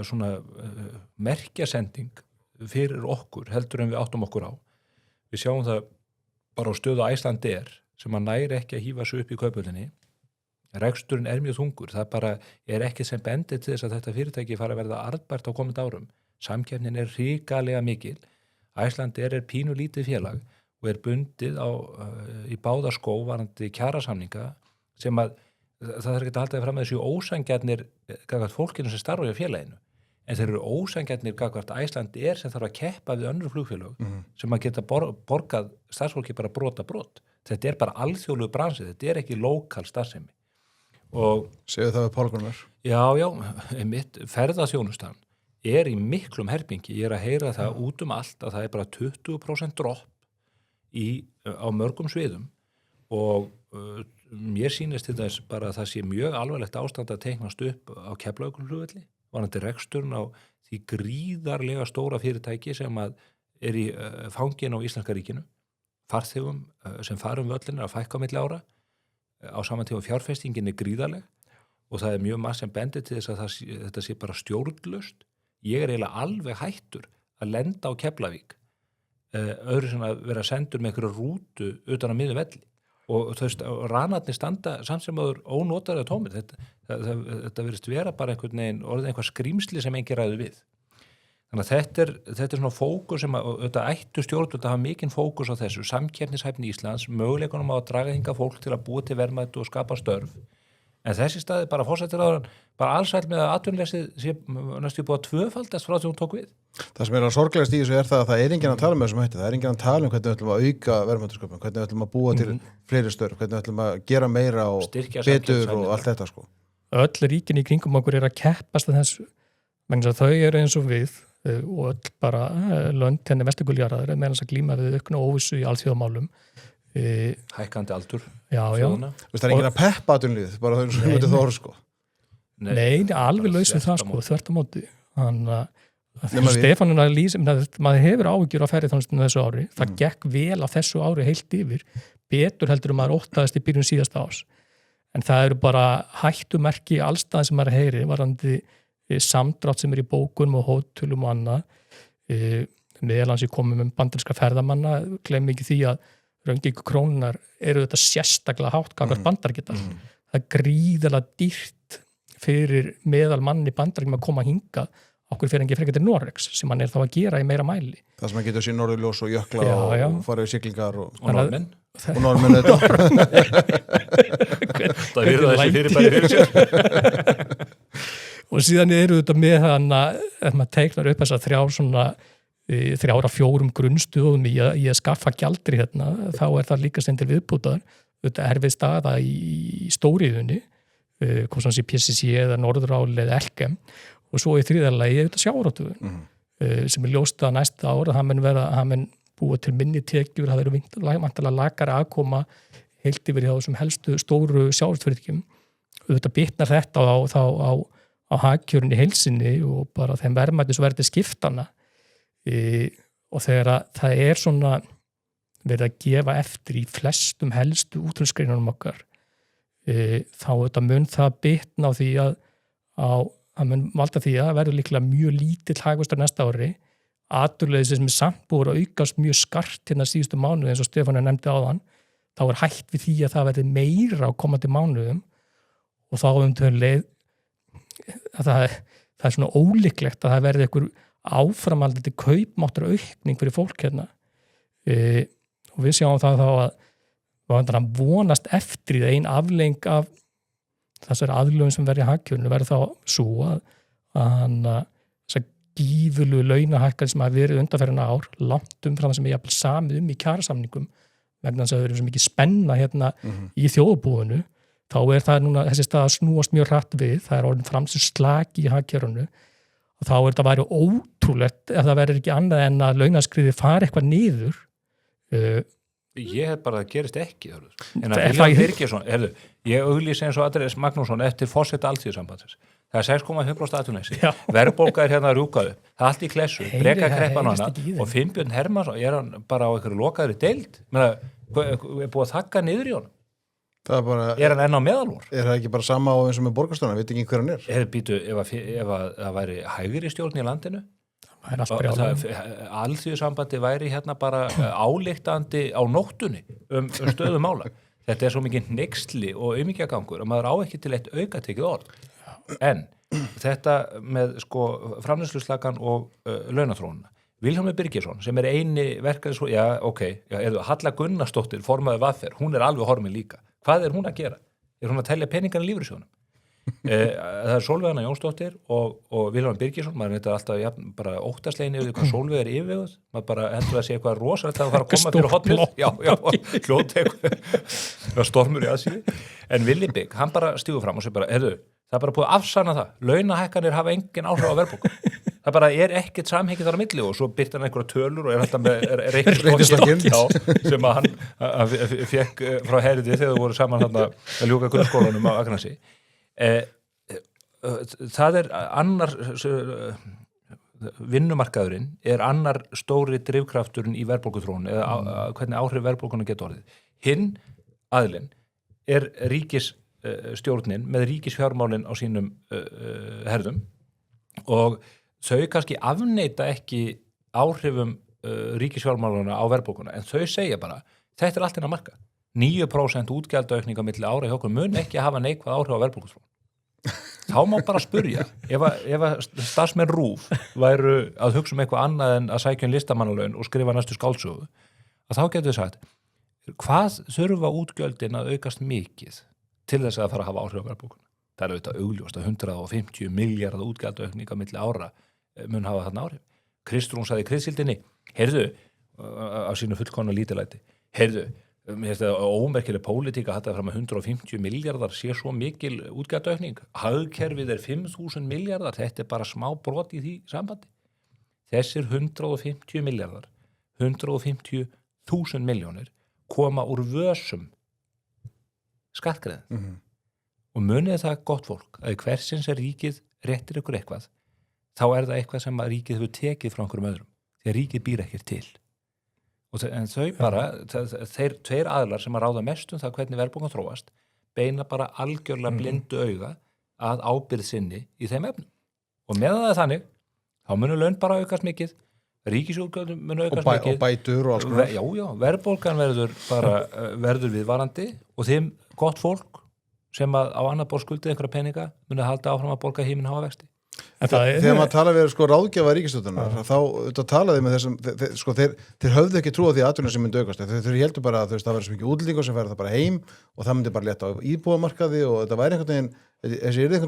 svona merkjasending fyrir okkur heldur en við áttum okkur á. Við sjáum það bara á stöðu Icelandair sem að næri ekki að hífa sig upp í kaupullinni. Reksturinn mjög þungur. Það bara ekki sem bendið til þess að þetta fyrirtæki fara að verða arðbært á komandi árum. Samkeppnin hrikalega mikil. Icelandair pínu lítið félag og bundið í báða skó varandi kjarasamninga sem að það er ekki að halda því fram að þessu ósangjarnir gagnvart fólkinu sem starfa í félaginu, en þeir eru ósangjarnir gagnvart Iceland sem þarf að keppa við önnur flugfélög sem að geta borgað starfsfólki bara brot. Þetta bara alþjóðlegu bransi, þetta ekki lokal starfsemi. Og segðu það við Pál Gunnar. Já, ferðaþjónustan í miklum herpingi. Ég að heyra það út allt að það bara 20% dropp á mörgum sviðum og mér sýnist þetta bara að það sé mjög alvarlegt ástand að teiknast upp á Keflavíkurflugvelli, varðandi reksturinn á því gríðarlega stóra fyrirtæki sem að í fangin á Íslenska ríkinu, farþegum sem fara völlina að fækka á milli ára, á saman tíma fjárfestingin gríðarleg og það mjög margt sem bendir til þess að þetta sé bara stjórnlaust. Ég eiginlega alveg hættur að lenda á Keflavík öðru sem að vera sendur með einhverju rútu utan á miðum velli og þú veist, ranarnir standa samt sem áður ónotaðir á tómir. Þetta virðist vera bara einhvern veginn orðið einhver skrýmsli sem engin ræður við. Þannig að þetta svona fókus sem þetta ættu stjórnvöld að hafa mikinn fókus á þessu, samkeppnishæfni Íslands, möguleikunum á að draga hingað fólk til að búa til verðmæti og skapa störf. En þessi staði bara forsættisráðherrann bara alsæll með að atvinnuleysið sé næstu búið að tvöfaldast frá því hún tók við. Það sem að sorglegast í þessu það að enginn að tala með þessum hætti, það enginn að tala hvernig við ætlum að auka verðmætasköpun, hvernig við ætlum að búa til fleiri störf, hvernig við ætlum að gera meira og betur og allt þetta sko. Öll ríkin í kringum okkur að keppast að þessu, vegna þau eins og við og öll bara lönd henni vesturguljarðar meðan þess að glíma við aukna óvissu í alþjóðamálum. Hækkandi aldur. Já. Það enginn að peppa atvinnulífið, bara þau sem myndi þóra sko. Nei, alveg laus við það sko, þvert á móti. Stefán maður hefur áhyggjur á ferðaþjónustunni þessu ári, það gekk vel á þessu ári heilt yfir, betur heldur maður óttaðist í byrjun síðasta árs. En það eru bara hættumerki allstað sem maður heyri, varandi samdrátt sem í bókunum og hótelum og annað. Meðalans ég komum bandaríska ferðamanna, gleym ekki því að raungengi krónunar eru þetta sérstaklega hátt gagnvart Bandaríkjadal. Það gríðarlega dýrt fyrir meðal manni Bandaríkjum að koma hingað okkur fyrir engi frekar til Noregs sem hann þá að gera í meira mæli. Það sem hann getur sér norðurljós og jökla og fara í siglingar og norðmenn. Og norðmenn þetta. Það virða þessi fyrirbæri fyrir sér. Og síðan eru þetta með hann að maður teiknar upp þess að þrjára fjórum grunnstuðum í að skaffa gjaldri hérna, þá það líka sem til viðbútar. Þetta erfið staða í stóriðunni, hvort sem sé PCC eða Norðurál eða Elkem, og svo í þriðalagi þetta sjávarútvegurinn, sem ljóst að næsta ára það mun búa til minni tekjur, það eru vantarlega lakari aðkoma heilt yfir hjá þessum helstu stóru sjávarútvegsfyrirtækjum. Þetta bitnar þetta á hagkjörunni í heilsinni og bara þeim verðmætisverði skiptana. Og þegar það svona verið að gefa eftir í flestum helstu útflutningsgreinunum okkar, þá mun það bitna á því að mun valda því að verður líklega mjög lítill hagvöxtur næsta ári, atvinnuleysi sem samt búið að aukast mjög skart hérna síðustu mánuði eins og Stefán nefndi áðan, þá hætt við því að það verður meira á komandi mánuðum og þá leið að það svona ólíklegt að það verði einhver áframhaldandi kaupmáttar aukning fyrir fólk hérna. Og við sjáum það þá að vonast eftir í ein aflegging af þessari aðlögun sem verður í hagkjörnu verður þá svo að þessar gífurlegu launahækkar sem hafa verið undanfarin ár langt umfram sem jafnvel samið í kjarasamningum vegna þess að það eru svo mikið spenna hérna í þjóðarbúinu, þá það núna þessi stað að snúast mjög hratt við, það orðin framsins slaki í hagkjörnu og þá þetta væri ótrúlegt ef það verður ekki annað en að launaskriði fari eitthvað niður. Ég hef bara að það gerist ekki en að Vilhjálmur Birgisson, ég auglýsi eins og Andrés Magnússon eftir forseta Alþýðusambandsins, það er 6,5% atvinnuleysi, verðbólga hérna að rjúka upp, það allt í klessu, brekakreppan og annað og Finnbjörn Hermannsson, hann bara á einhverju lokaðri deild, er búið að þakka niður í honum. Er hann enn á meðalvor? Er það ekki bara sama á eins og með borgarstjóna, veit ekki hver hann er? Býtu, ef það væri hægri stjórn í landinu, Alþýðusambandi væri hérna bara ályktandi á nóttunni stöðu mála. Þetta er svo mikið hneyksli og aumingjagangur að maður á ekki til eitt aukatekið orð. En þetta með framleiðsluslagan og launaþróunina. Vilhjálmur Birgisson sem eini verkefni Halla Gunnarsdóttir formaður VR, hún alveg horfin líka. Hvað hún að gera? er hún að telja peningana í lífeyrissjóðunum. Það Sólveig Anna Jónsdóttir og Vilhelm Birgisson, maður þetta alltaf bara óttaslegin yfir hvað Sólveig yfirveguð, maður bara heldur að sé eitthvað rosalegt að fara að koma fyrir hotnið hljóð stormur í aðsíði, en Willi Bygg hann bara stígur fram og sér bara, það er bara búið að afsanna það, launahækkanir hafa engin áhrif á verðbólgu, það bara er ekkert samhengi þar á milli og svo byrti hann einhverja tölur og er alltaf með reiknistokkin sem að hann fekk frá herði þegar þau voru saman að ljúka grunnskólanum á Akranesi. Það er annar vinnumarkaðurinn er annar stóri drifkrafturinn í verðbólguþróun eða hvernig áhrif verðbólguna geta orðið. Hinn aðilinn er ríkisstjórnin með ríkisfjármálin á sínum herðum og þau kannski afneita ekki áhrifum ríkisfjármáluna á verðbólguna en þau segja bara, þetta er allt inn að marka 9% útgjaldaaukning á milli ára hjá okkur mun ekki hafa neikvæð áhrif á verðbólguþróun. Þá má bara spurja ef að starfsmenn RÚV væru að hugsa eitthvað annað en að sækja listamannalaun og skrifa næstu skáldsögu að þá getur við sagt hvað þurfa útgjöldin að aukast mikið til þess að fara að hafa áhrif á verðbólguna. Það er auðvitað augljóst að 150 milljarða útgjaldaaukning á milli ára mun hafa þarna áhrif. Kristrún sagði í Kriðsildinni, heyrðu á sínu fullkomna lítilæti, heyrðu mér finnst það ómerkileg pólitík að þetta fram að 150 milljarðar sé svo mikil útgjaldaaukning. Hagkerfið er 5.000 milljarðar, þetta er bara smá brot í því sambandi. Þessir 150 milljarðar, 150.000 milljónir koma úr vösum skattgreiðin. Og munið það gott fólk að hversins er ríkið réttir ykkur eitthvað, þá er það eitthvað sem að ríkið hefur tekið frá einhverjum öðrum, því að ríkið býr ekkert til. En þau bara, þeir tveir aðilar sem að ráða mest það hvernig verðbólgan þróast, beina bara algjörlega blindu auga að ábyrgð sinni í þeim efnum. Og meðan það er þannig, þá munur laun bara aukast mikið, ríkisútgjöldum mun aukast mikið. Og bætur og alls konar. Já, verðbólgan verður viðvarandi og þeim gott fólk sem að á annað borð skuldið einhverja peninga muni halda áfram að borga himin háa vexti. Þegar maður tala við ráðgjafa ríkisstjórnar þá talaði með þessum þeir höfðu ekki trú á því atvinnur sem myndi aukast þeir heldur bara að það væri svo mikið útlendingur sem færi það bara heim og það myndi bara létta á íbúðamarkaði og þetta væri einhvern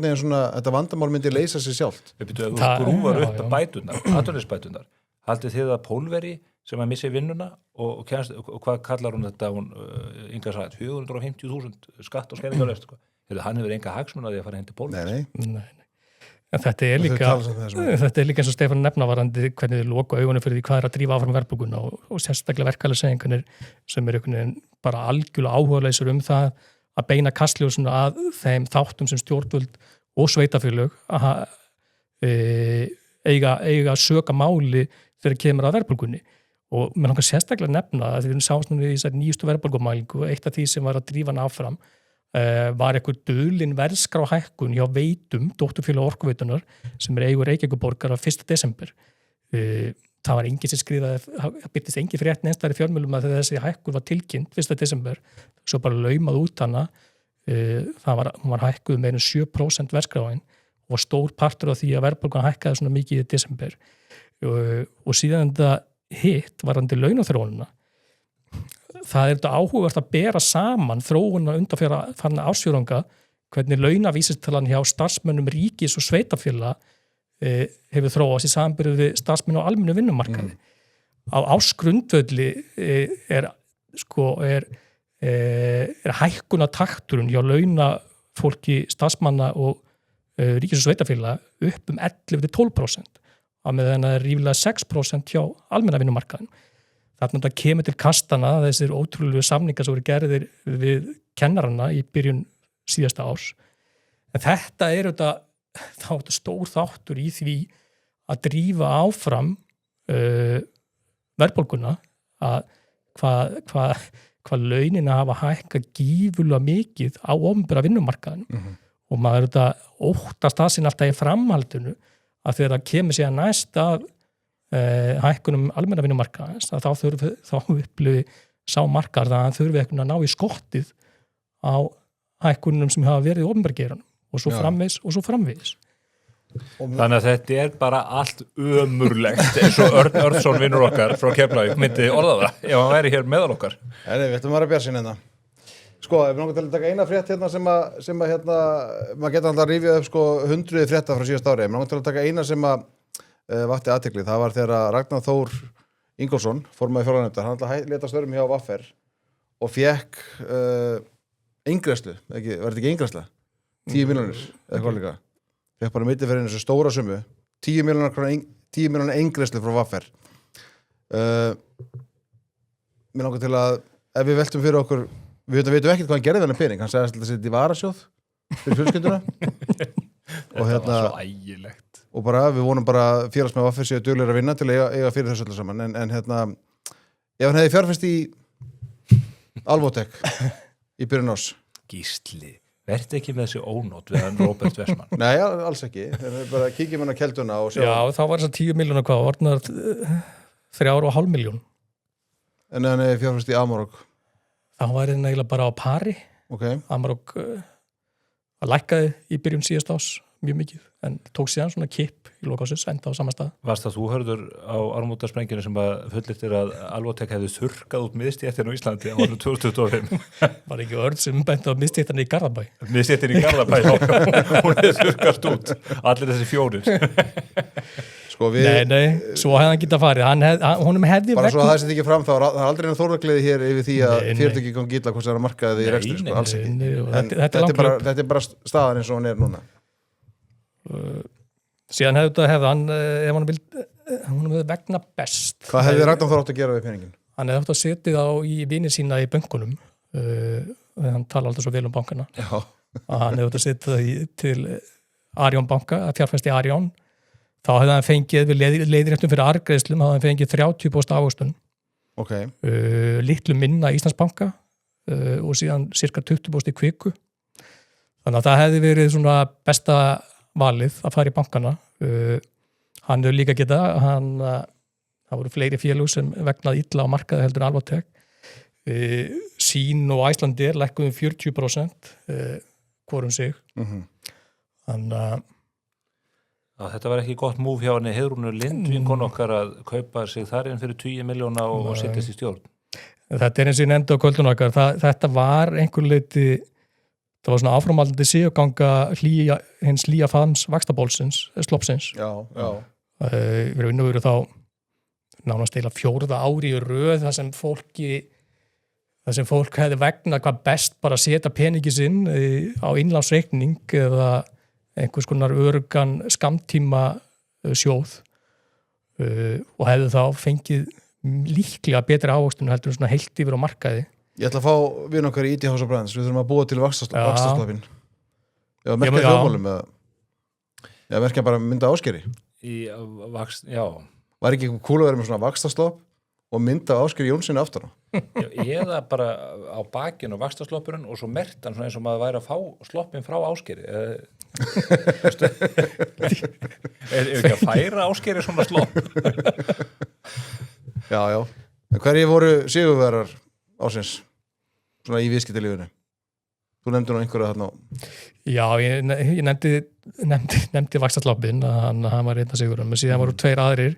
veginn svona þetta vandamál myndi leysa sig sjálft. Við byrjuðum að þú skrúfar upp bæturnar, atvinnuleysisbæturnar. Haldið þið að Pólveri sem að missi vinnuna og hvað kallar hún þetta Inga sagði 450.000 skatt og skerðingarlaust hann hefur enga hagsmuna því að fara heim til Pólveri. Nei. En þetta er líka eins og Stefán nefna varandi hvernig þið loka augunum fyrir því hvað er að drífa áfram verðbólguna og sérstaklega verkalýðshreyfingarnir sem er einhvern veginn bara algjörlega áhugaleysur það að beina kastljósinu að þeim þáttum sem stjórnvöld og sveitafélög eiga að söka máli þegar kemur að verðbólgunni og mér langar sérstaklega nefna að við sáum núna í þessari nýjustu verðbólgumælingu og eitt af því sem var að drífa hana áfram var eitthvað dulin verðskráhækkun hjá Veitum, dótturfélag Orkuveitunar sem er eigur Reykjavíkurborgar á 1. desember. Það var enginn sem skrifaði, það byrtist engin frétt neinstæðri fjölmiðlum að þessi hækkun var tilkynnt 1. desember, svo bara laumað út hana, hún var hækkuð meira en 7% verðskráin og var stór partur af því að verðbólgan hækkaði svona mikið í desember og síðan þetta hitt varandi launaþróunina. Það er þetta áhugavert að bera saman þróunina undanfarna ársfjórðunga hvernig launavísitalan hjá starfsmönnum ríkis og sveitafélaga hefur þróast í samanburði við starfsmenn á almennu vinnumarkaði. Á ársgrundvöldi er hækkunartakturinn hjá launafólki starfsmanna og ríkis og sveitafélaga upp 11-12% á meðan það er rífilega 6% hjá almenna vinnumarkaðin. Þarna kemur til kastana þessir ótrúlegu samningar sem voru gerðir við kennarana í byrjun síðasta árs. En þetta er þetta stór þáttur í því að drífa áfram verðbólguna að hvað launina hafa hækkað gífurlega mikið á opinbera vinnumarkaðinu og maður óttast það sín alltaf í framhaldinu að þegar það kemur síðan næst af hækkunum almenna vinnumarkaðins að þá upplifi sá markar það að þurfi ekki að ná í skottið á hækkunum sem hafa verið í opinbergeiranum og svo framvegis. Þannig að þetta er bara allt ömurlegt eins og Örn Örnsson vinnur okkar frá Keflavík myndi orða það ef hann væri hér meðal okkar. Við ættum að vera bjartsýn hérna. Sko, ef við langar til að taka eina frétt hérna sem að hérna, maður getur alltaf að rifja upp sko 100 frétta frá síðast ári, ef við langar til að taka eina sem að vakti athygli, það var þegar Ragnar Þór Ingólfsson, formaður fjárlaganefndar, hann alltaf lét af störfum hjá VR og fékk eingreiðslu, var þetta ekki eingreiðsla? 10 milljónir, eða hvað líka, fékk bara milli fyrir þessu stóra summu, 10 milljónar eingreiðslu frá VR. Mér langar til að, ef við veltum fyrir okkur, við veitum ekkert hvað hann gerði þennan pening, hann sagði að þetta í varasjóð fyrir fjölskylduna og þetta var svo ægilegt og bara, við vonum bara félagsmenn VR séu duglegir að vinna til að eiga fyrir þessu öllu saman en hérna, ef hann hefði fjárfest í Alvotech í byrjun árs Gísli, verði ekki með þessi ónót við hann Róbert Vestmann Nei, alls ekki, bara kíkjum hann á kelduna og sjá. Já, þá var þess að 10 milljónar hvað, orðnar 3,5 milljón En hann hefði fjárfest í Amarok þá var það eiginlega bara á pari Amarok lækkaði í byrjun síðast ás mjög mikið, en tók síðan svona kipp í lokásins, enda á sama stað. Varst það þú hörður á áramótasprengjunni sem að fullyrtir að Alvotech hefði þurrkað út miðstéttina á Íslandi á árinu 2025? Var ekki Örn sem benti á miðstéttina í Garðabæ? Miðstéttina í Garðabæ, hún hefði þurrkast út, allir þessi fjórir. Sko Nei, svo hefði hann getað farið, honum hefði bara svo að það setja ekki fram þá, það er aldrei einn þórðargleði hér yfir því að fyrirtæki kom gilla hvort það er að markaði í rekstri, sko, alls ekki. En þetta er bara staðan eins og hann er núna. Síðan hefði hann, ef hann hefði vegna best. Hvað hefði Ragnar Þór átt að gera við peningin? Hann hefði átt að setja þá í vini sína í bönkunum, hann tala alltaf svo vel bankana. Já. Hann hefði átt að setja það til Arion banka, að fjárfesti Arion. Þá hefði hann fengið við leiðréttum fyrir arðgreiðslum, þá hefði hann fengið 30% ávöxtun. Litlu minna Íslandsbanka og síðan cirka 20% í Kviku. Þannig að það hefði verið svona besta valið að fara í bankana. Hann hefur líka getað, það voru fleiri félög sem vegnaði illa á markaði heldur en Alvotech. Sín og Æslandir lækkuðum 40% hvorum sig. Þannig að þetta var ekki gott múf hjá henni Heiðrúnu Lind vinkonu okkar að kaupa sig þar inn fyrir 20 milljóna og sittast í stjórn. Þetta er eins og ég nefndi á kvöldun okkar, þetta var einhver leiti, það var svona áframaldandi sigurganga hins hlýja faðms vaxtabólsins, sloppsins. Já. Við erum verið þá nánast eila 4. ári í röð þar sem fólk hefði vegna hvað best bara að setja peningi sinn á innlánsreikning eða einhvers konar öruggan skammtíma sjóð og hefði þá fengið líklega betri ávöxtun heldur en svona heilt yfir á markaði. Ég ætla að fá við okkar í IT House of Brands, við þurfum að búa til vaxtaslapin. Já, merkja hljóðmálum eða merkja bara mynda Áskeri. Já. Var ekki kúl að vera með svona vaxtaslap og mynda Áskeri Jónssoni aftur á? Eða bara á bakinu og vaxtasloppurinn og svo mertan svona eins og maður væri að fá sloppin frá Áskeri. Er ekki að færa Áskeri svona slopp? Já. En hverjir voru sigurvegarar ársins svona í viðskiptalífinu? Þú nefndir nú einhverju þarna á. Já, ég nefndi vaxtasloppin, hann var einn af sigurinn, men síðan voru 2 aðrir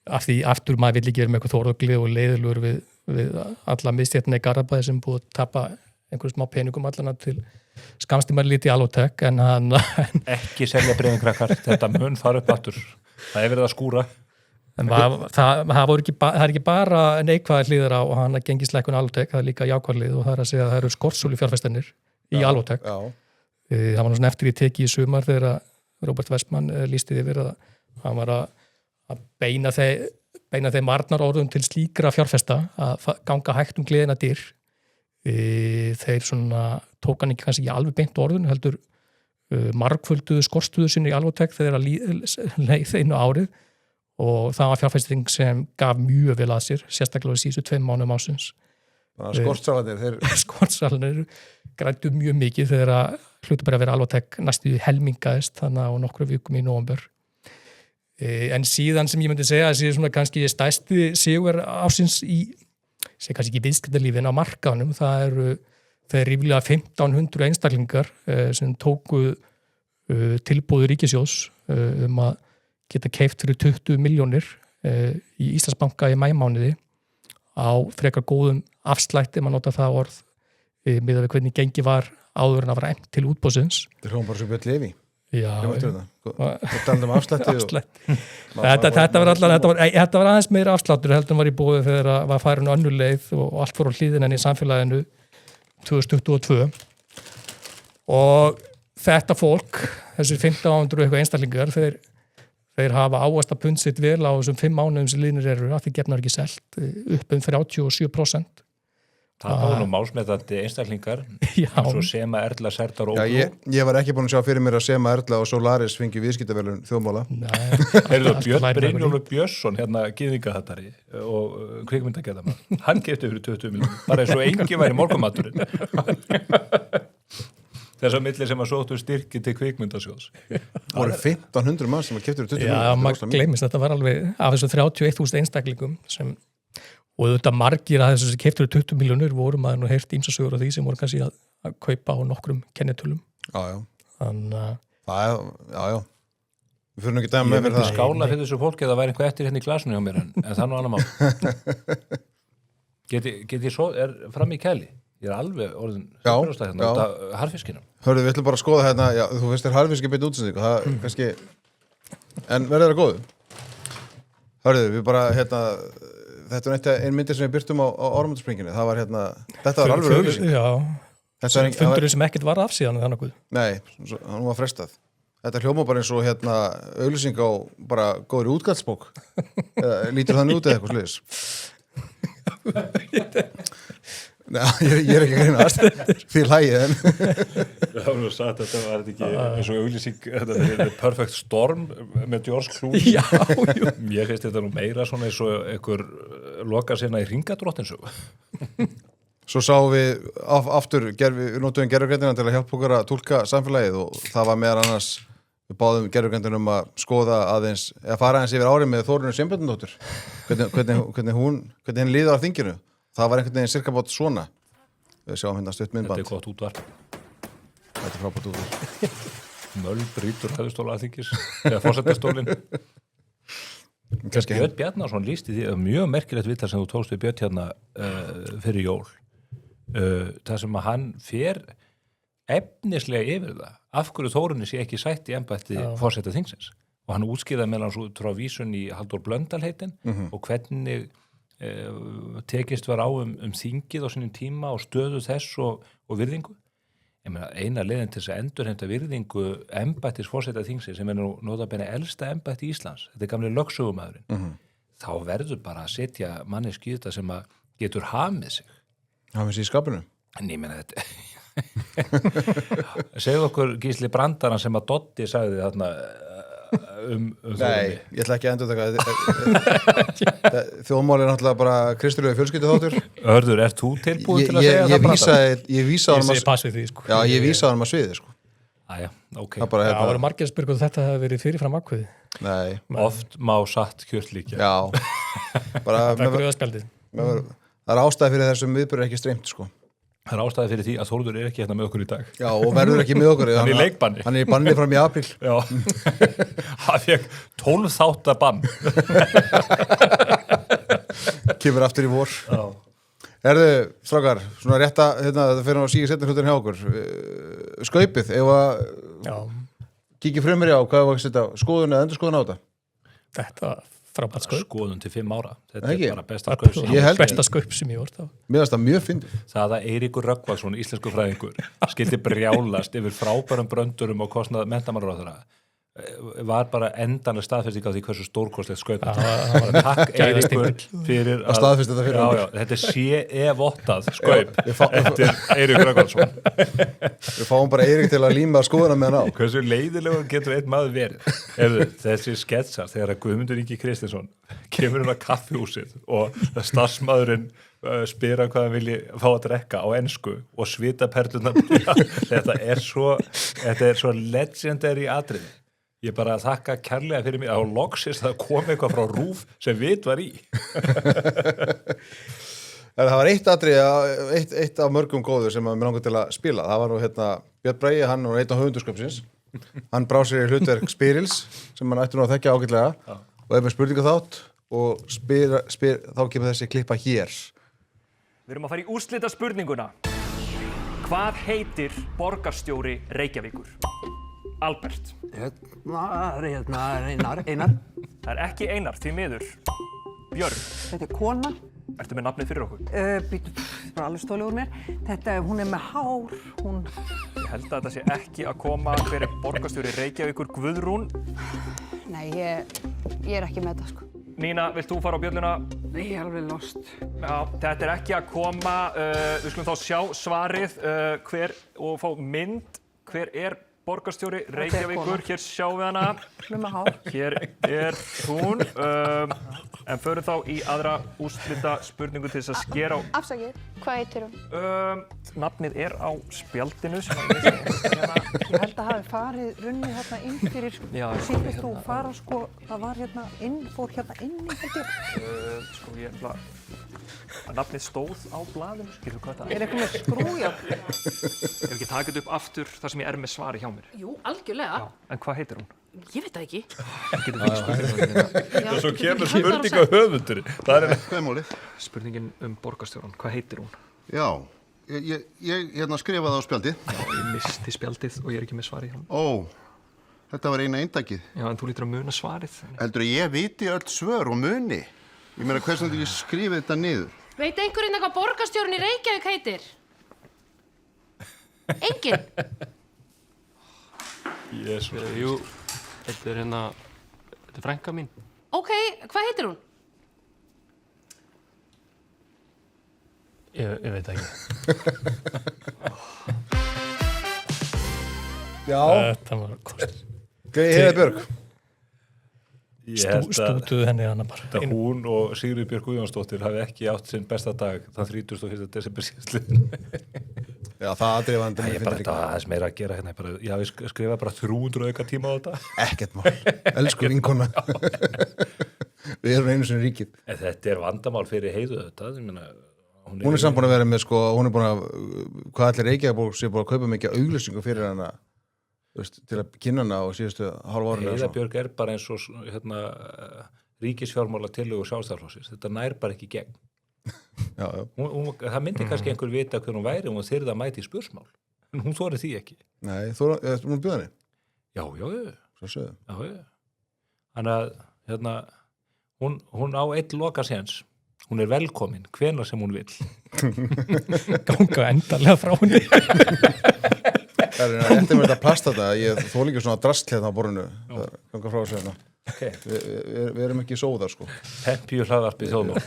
af því aftur maður vill ekki vera með eitthvað þórðarglið og leiðilegur við alla miðstéttina í Garðabæði sem búið að tapa einhverjum smá peningum allana til skamstímar lítið Alvotech en hann ekki selja breiðinkrakkar, þetta mun fara upp aftur, það er verið að skúra en það er ekki bara neikvæðar hliðar á og hann að gengisleikun Alvotech, það er líka jákvæðlið og það er að segja að það eru skortsúli fjárfestanir í Alvotech. Það var náttúrulega eftir í teki í sumar þegar Róbert Vestmann lýsti yfir að hann var að beina þeim varnarorðum til slíkra fjárfesta að ganga hægt gleðina dyr. Þeir svona tók hann kannski ekki alveg beint orðun, heldur margfölduðu skorstuðu sinni í Alvotech þegar leið einu árið og það var fjárfesting sem gaf mjög vel að sér, sérstaklega síðustu 2 mánuðum ársins. Skortsalanir græddu mjög mikið þegar hlutu bara að vera Alvotech næstu helmingaðist þannig á nokkru vikum í nóvember. En síðan sem ég myndi segja að sé svona kannski stærsti sigur ársins sé kannski ekki viðskiptalífin á markaðunum, það eru þeir ríflega 1500 einstaklingar sem tóku tilboði ríkissjóðs að geta keypt fyrir 20 milljónir í Íslandsbanka í maímánuði á frekar góðum afslætti, maður nota það orð miðað við hvernig gengi var áður en að var til útboðsins. Þetta hljóðum bara svo Björn Leví. Já. Við talum afslætti. Þetta var aðeins meira afsláttur heldur en var í bóði þegar að var farin á önnur leið og allt fór á hlýðin enn í samfélaginu 2022. Og þetta fólk, þessi 1500 eitthvað einstaklingar, þeir hafa áast að pund sitt vel á þessum 5 mánuðum sem liðnir eru, að því gefnar ekki selt upp 37%. Það var nú málsmetandi einstaklingar eins og Sema Erla Serdar og ég var ekki búin að sjá fyrir mér að Sema Erla og Solaris fengi viðskiptaverðlaun þjóðmála. Heyrðu, Björn Brynjólfur Björnsson hérna gyðingahattari og kvikmyndagerðarmaður, hann keypti fyrir 20 milljónir bara eins og engin væri morgunmaturinn. Þessar milli sem að sóttu styrki til kvikmyndasjóðs. Það voru 1500 mann sem að keyptu fyrir 20 milljónir. Já, maður gleymist, þetta var alveg af þessu 31.000 einstaklingum sem og þetta margir að þessu sem keyptur 20 milljónir voru maður nú heyrt ýmsar sögur af því sem voru kannski að kaupa á nokkrum kennitölum. Já. Þannig Já. Við fyrir nú ekki dæma með fyrir það. Ég myndi skála fyrir þessu fólki að það væri eitthvað eftir hérna í glasinu hjá mér en það er nú annar mál. Get ég svo, fram í kæli? Ég alveg orðin sérbrjósta hérna út af harðfiskinum. Hörðu, við ætlum bara að skoða hérna, já, þú veist harðfiski beint útsendingu, það kannski, en verður það góðu? Hörðu, við bara hérna, þetta var ein myndir sem við byrtum á Áramótaspringinu, það var hérna, þetta var alveg auglýsing. Já, fundurinn sem ekkert var af síðan þannig að Nei, hann var frestað. Þetta hljóma bara eins og hérna auglýsing á bara góðri útgjaldsbók. Lítur það út eða eitthvað sliðis? Nei, ég er ekki að grínast því hlægið en Það var nú sagt að þetta var ekki eins og auglýsing The Perfect Storm með George Clooney. Já. Mér finnst þetta nú meira svona eins og einhver lokar sinna í Hringadróttinsögu. Svo sáum við aftur, við notuðum gervigreindina til að hjálpa okkur að túlka samfélagið og það var meðal annars, við báðum gervigreindinum að skoða aðeins, eða fara aðeins yfir árið með Þórunni Sveinbjarnardóttur, hvernig henni líður á þinginu. Það var einhvern veginn cirka bát svona. Við sjáum hérna stutt myndband. Þetta gott útvarp. Þetta frábært útvarp. Möll brýtur hæðustóla Alþingis, eða forsetastólinn. Björn Bjarnason lýsti því að mjög merkilegt viðtal sem þú tókst við Björn hérna fyrir jól. Það sem að hann fer efnislega yfir það. Af hverju Þórunni sé ekki sætt í embætti forseta þingsins. Og hann útskýrði meðal hans út frá vísun í Halldór Blöndal heitin og hvernig tekist var á þingið á sínum tíma og stöðu þess og virðingu. Ég meina, eina leiðin til þess að endurheimta virðingu embættis forseta þingsins sem nú notabenni elsta embætti Íslands, þetta er gamli lögsögumaðurinn, þá verður bara að setja manneski í þetta sem að getur hamið sig. Hamið sig í skapinu? En ég meina þetta segðu okkur Gísli Brandaran sem að Doddi sagði þarna Nei, ég ætla ekki að endur taka Þjóðmál er náttúrulega bara kristilegu fjölskyldu þáttur. Hörður, ert þú tilbúin til að segja það Brandaran? Ég vísa hann Já, ég vísa hann að sviði sko. Aja, ok. Það var margir spurgur og þetta hefði verið fyrirfram ákveði. Nei. Oft má satt kjört líka. Já. Bara það er ástæði fyrir þessum viðburður ekki streymt sko. Það er ástæði fyrir því að Þórður er ekki hérna með okkur í dag. Já, og verður ekki með okkur. Hann er í leikbanni. Hann er í banni fram í apríl. Já. Hann fekk 12 þátta bann. Kemur aftur í vor. Já. Herðu, strákar, svona rétta, hérna, það fyrir að síga setna hlutin hjá okkur. Skaupið, ef að kíkja frumir á, hvað var að setja skoðun eða endurskoðun á þetta? Þetta frábært skaup. Skoðun til 5 ára. Þetta er bara besta skaup. Besta skaup sem ég vort á. Mér finnst það mjög fyndið. Það að Eiríkur Rögnvaldsson, íslensku fræðingur, skildi brjálast yfir frábærum bröndurum og kostnað menntamálaráðherra var bara endanlega staðfesting á því hversu stórkostlegt skaup takk Eiríkur fyrir að staðfesta þetta fyrir já, þetta er CE-vottað skaup eftir Eiríkur Rögnvaldsson. Við fáum bara Eirík til að líma skoðuna með hann á. Hversu leiðilegur getur einn maður verið? Þessi sketsar þegar að Guðmundur Ingi Kristinsson kemur inn á kaffihúsið og starfsmaðurinn spyr hann hvað hann vilji fá að drekka á ensku og svitaperlurnar þetta er svo legendary atriði. Ég bara þakka kærlega fyrir mig að loksist að koma eitthvað frá RÚV sem vit var í. Það var eitt af mörgum góður sem mér langar til að spila. Það var nú Björn Bragi, hann var einn af höfundarsköpsins. Hann brá sér í hlutverk Spyrils sem hann ætti nú að þekkja ágætlega og með spurningu þátt og þá kemur þessi klippa hér. Við erum að fara í úrslita spurninguna. Hvað heitir borgarstjóri Reykjavíkur? Albert. Einar. Það ekki Einar, því miður. Björn. Þetta kona. Ertu með nafnið fyrir okkur? Býtu, bara alveg stólið úr mér. Hún með hár, hún... Ég held að þetta sé ekki að koma. Hver borgarstjóri Reykjavíkur? Guðrún? Nei, ég ekki með þetta, sko. Nína, vilt þú fara á bjölluna? Nei, ég alveg lost. Já, þetta ekki að koma. Við skulum þá sjá svarið og fá mynd. Hver borgarstjóri Reykjavíkur? Hér sjáum við hana. Með hár. Hér hún. En förum þá í aðra úrslita spurningu til þess að skera á... Afsakið, hvað heitir hún? Nafnið á spjaldinu sem Ég held að hafi farið runnið hérna inn fyrir... Síðust þú fara, sko, það var fór hérna inn í held ég. Sko, ég nafnið stóð á blaðinu, skilur hvað það eitthvað með skrúja? Ef ekki takið upp aftur þar sem ég með svari hjá mér. Jú, algjörlega. En hvað heitir hún? Ég veit það ekki. Getur þú spurningin? Og svo kemur spurning á höfunduri. Hvað er málið? Spurningin borgarstjóran. Hvað heitir hún? Já, ég skrifaði á spjaldið. Já, ég misti spjaldið og ég ekki með svari hjá hún. Ó, þetta var eina eindakið. Já, en þú lítur að muna svarið. Heldur ég viti öll svör og muni? Ég meina, hversu ég skrifið þetta niður? Veit einhverjum hvað borgarstjórinn í Reykjavík heitir? Enginn? Jesús. Jú, þetta er frænka mín. Ok, hvað heitir hún? Ég veit það ekki. Já, Þetta var kost. Heiða Björg. Stútuðu henni hana bara. Þetta hún og Sigríður Björk Guðjónsdóttir hafi ekki átt sinn besta dag þann 31. desember síðastliðinn. Já, það aðdreifandi. Ég bara þetta aðeins meira að gera hérna. Ég hafi skrifað bara 300 auka tíma á þetta. Ekkert mál. Elsku vinkona. Við erum einu sinni ríkið. Þetta vandamál fyrir Heiðu þetta. Hún samt búin að vera með, sko, hún búin að, hvað allir Reykjavík sé búin að kaupa mikið auglýsingu fyrir hana, til að kynna hana á síðustu hálf árinu. Heiða Björg bara eins og ríkisfjármála tillögu Sjálfstæðisflokksins. Þetta nær bara ekki gegn. Já. Það myndi kannski einhver vita hver hún væri, hún þyrði að mæti í spursmál. En hún þorði því ekki. Nei, þú erum bjóð henni? Já. Svo sögðu. Já. Þannig að hún á einn lokaséns. Hún er velkomin, hvenær sem hún vill. Ganga endanlega frá henni. Það er eftir með þetta plast þetta, ég þóla ekki svona drasl hérna á borðinu. Ganga frá þessu hérna. Okay. Við erum ekki sóðar, sko. Tempíu hlaðvarpið þjóðmál.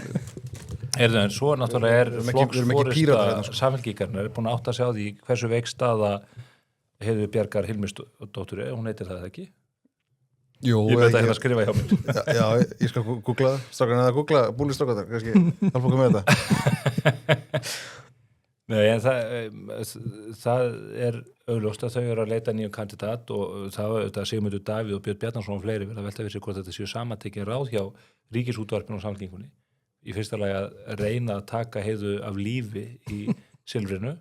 En svo náttúrulega flokksforista Samfylkingarinnar búin að átta sig á því hversu veikstaða Heiðu Bjargar Hilmisdóttur hún heitir það ekki? Jú, ég veit að hérna skrifa hjá mér. Já, ég skal googla það. Strákan, eða googla búlistrákatar, kannski hjálpa okkur með þetta. Nei, en það er augljóst að þau eru að leita nýjum kandidat og það var auðvitað Sigmundur Davíð og Björn Bjarnason og fleiri verða að velta fyrir sig hvort þetta séu samantekin ráð hjá Ríkisútvarpinu og Samfylkingunni. Í fyrsta lagi að reyna að taka Heiðu af lífi í Silfrinu,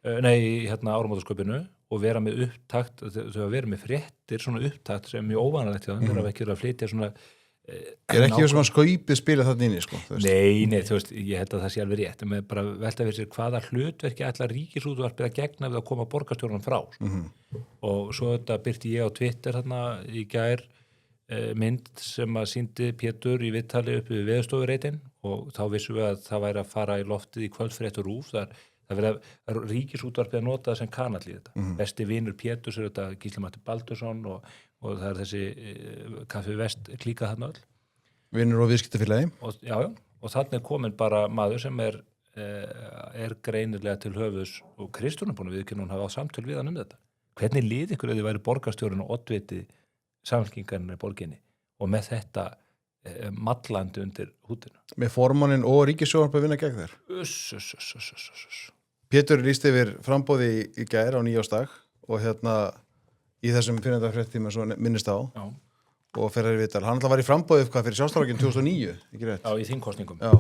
áramótasköpinu og vera með upptakt, þau að vera með fréttir, svona upptakt sem er mjög óvanalegt hjá þeim, þeir hafa ekki verið að flytja svona... Er ekki sem að skaupið spila þarna inni, sko? Nei, þú veist, ég held að það sé alveg rétt, en bara velta fyrir sér hvaða hlutverki ætla Ríkisútvarpið að gegna við að koma borgarstjórnum frá. Og svo þetta byrti ég á Twitter þarna í gær mynd sem að sýndi Pétur í viðtali upp við Veðurstofureitinn og þá vissum við að það væri að fara í loftið í kvöldfréttur RÚV, það verið að Ríkisútvarpið að nota það sem kanall í þetta. Besti vinur Péturs er þetta Gísli Matti Baldursson og það er þessi Kaffi Vest klíka þarna öll. Vinur og viðskiptafélagi. Já, og þarna er komin bara maður sem er greinilega til höfuðs og Kristján er búin að viðurkenna hún hafa á samtöl við hann þetta. Hvernig líði ykkur ef þið væri borgarstjórinn og oddviti Samfylkingarinnar í borginni og með þetta mallandi undir hútinu. Með formanninn og Ríkissjónvarp að vinna gegn þér. Pétur lýsti yfir framboði í gær á nýjársdag og í þessum fyrirndafréttíma svo minnist á og fer þær í viðtal. Hann alltaf var í framboði fyrir Sjálfstæðisflokkinn 2009, ekki rétt? Já, í þingkosningum. Já.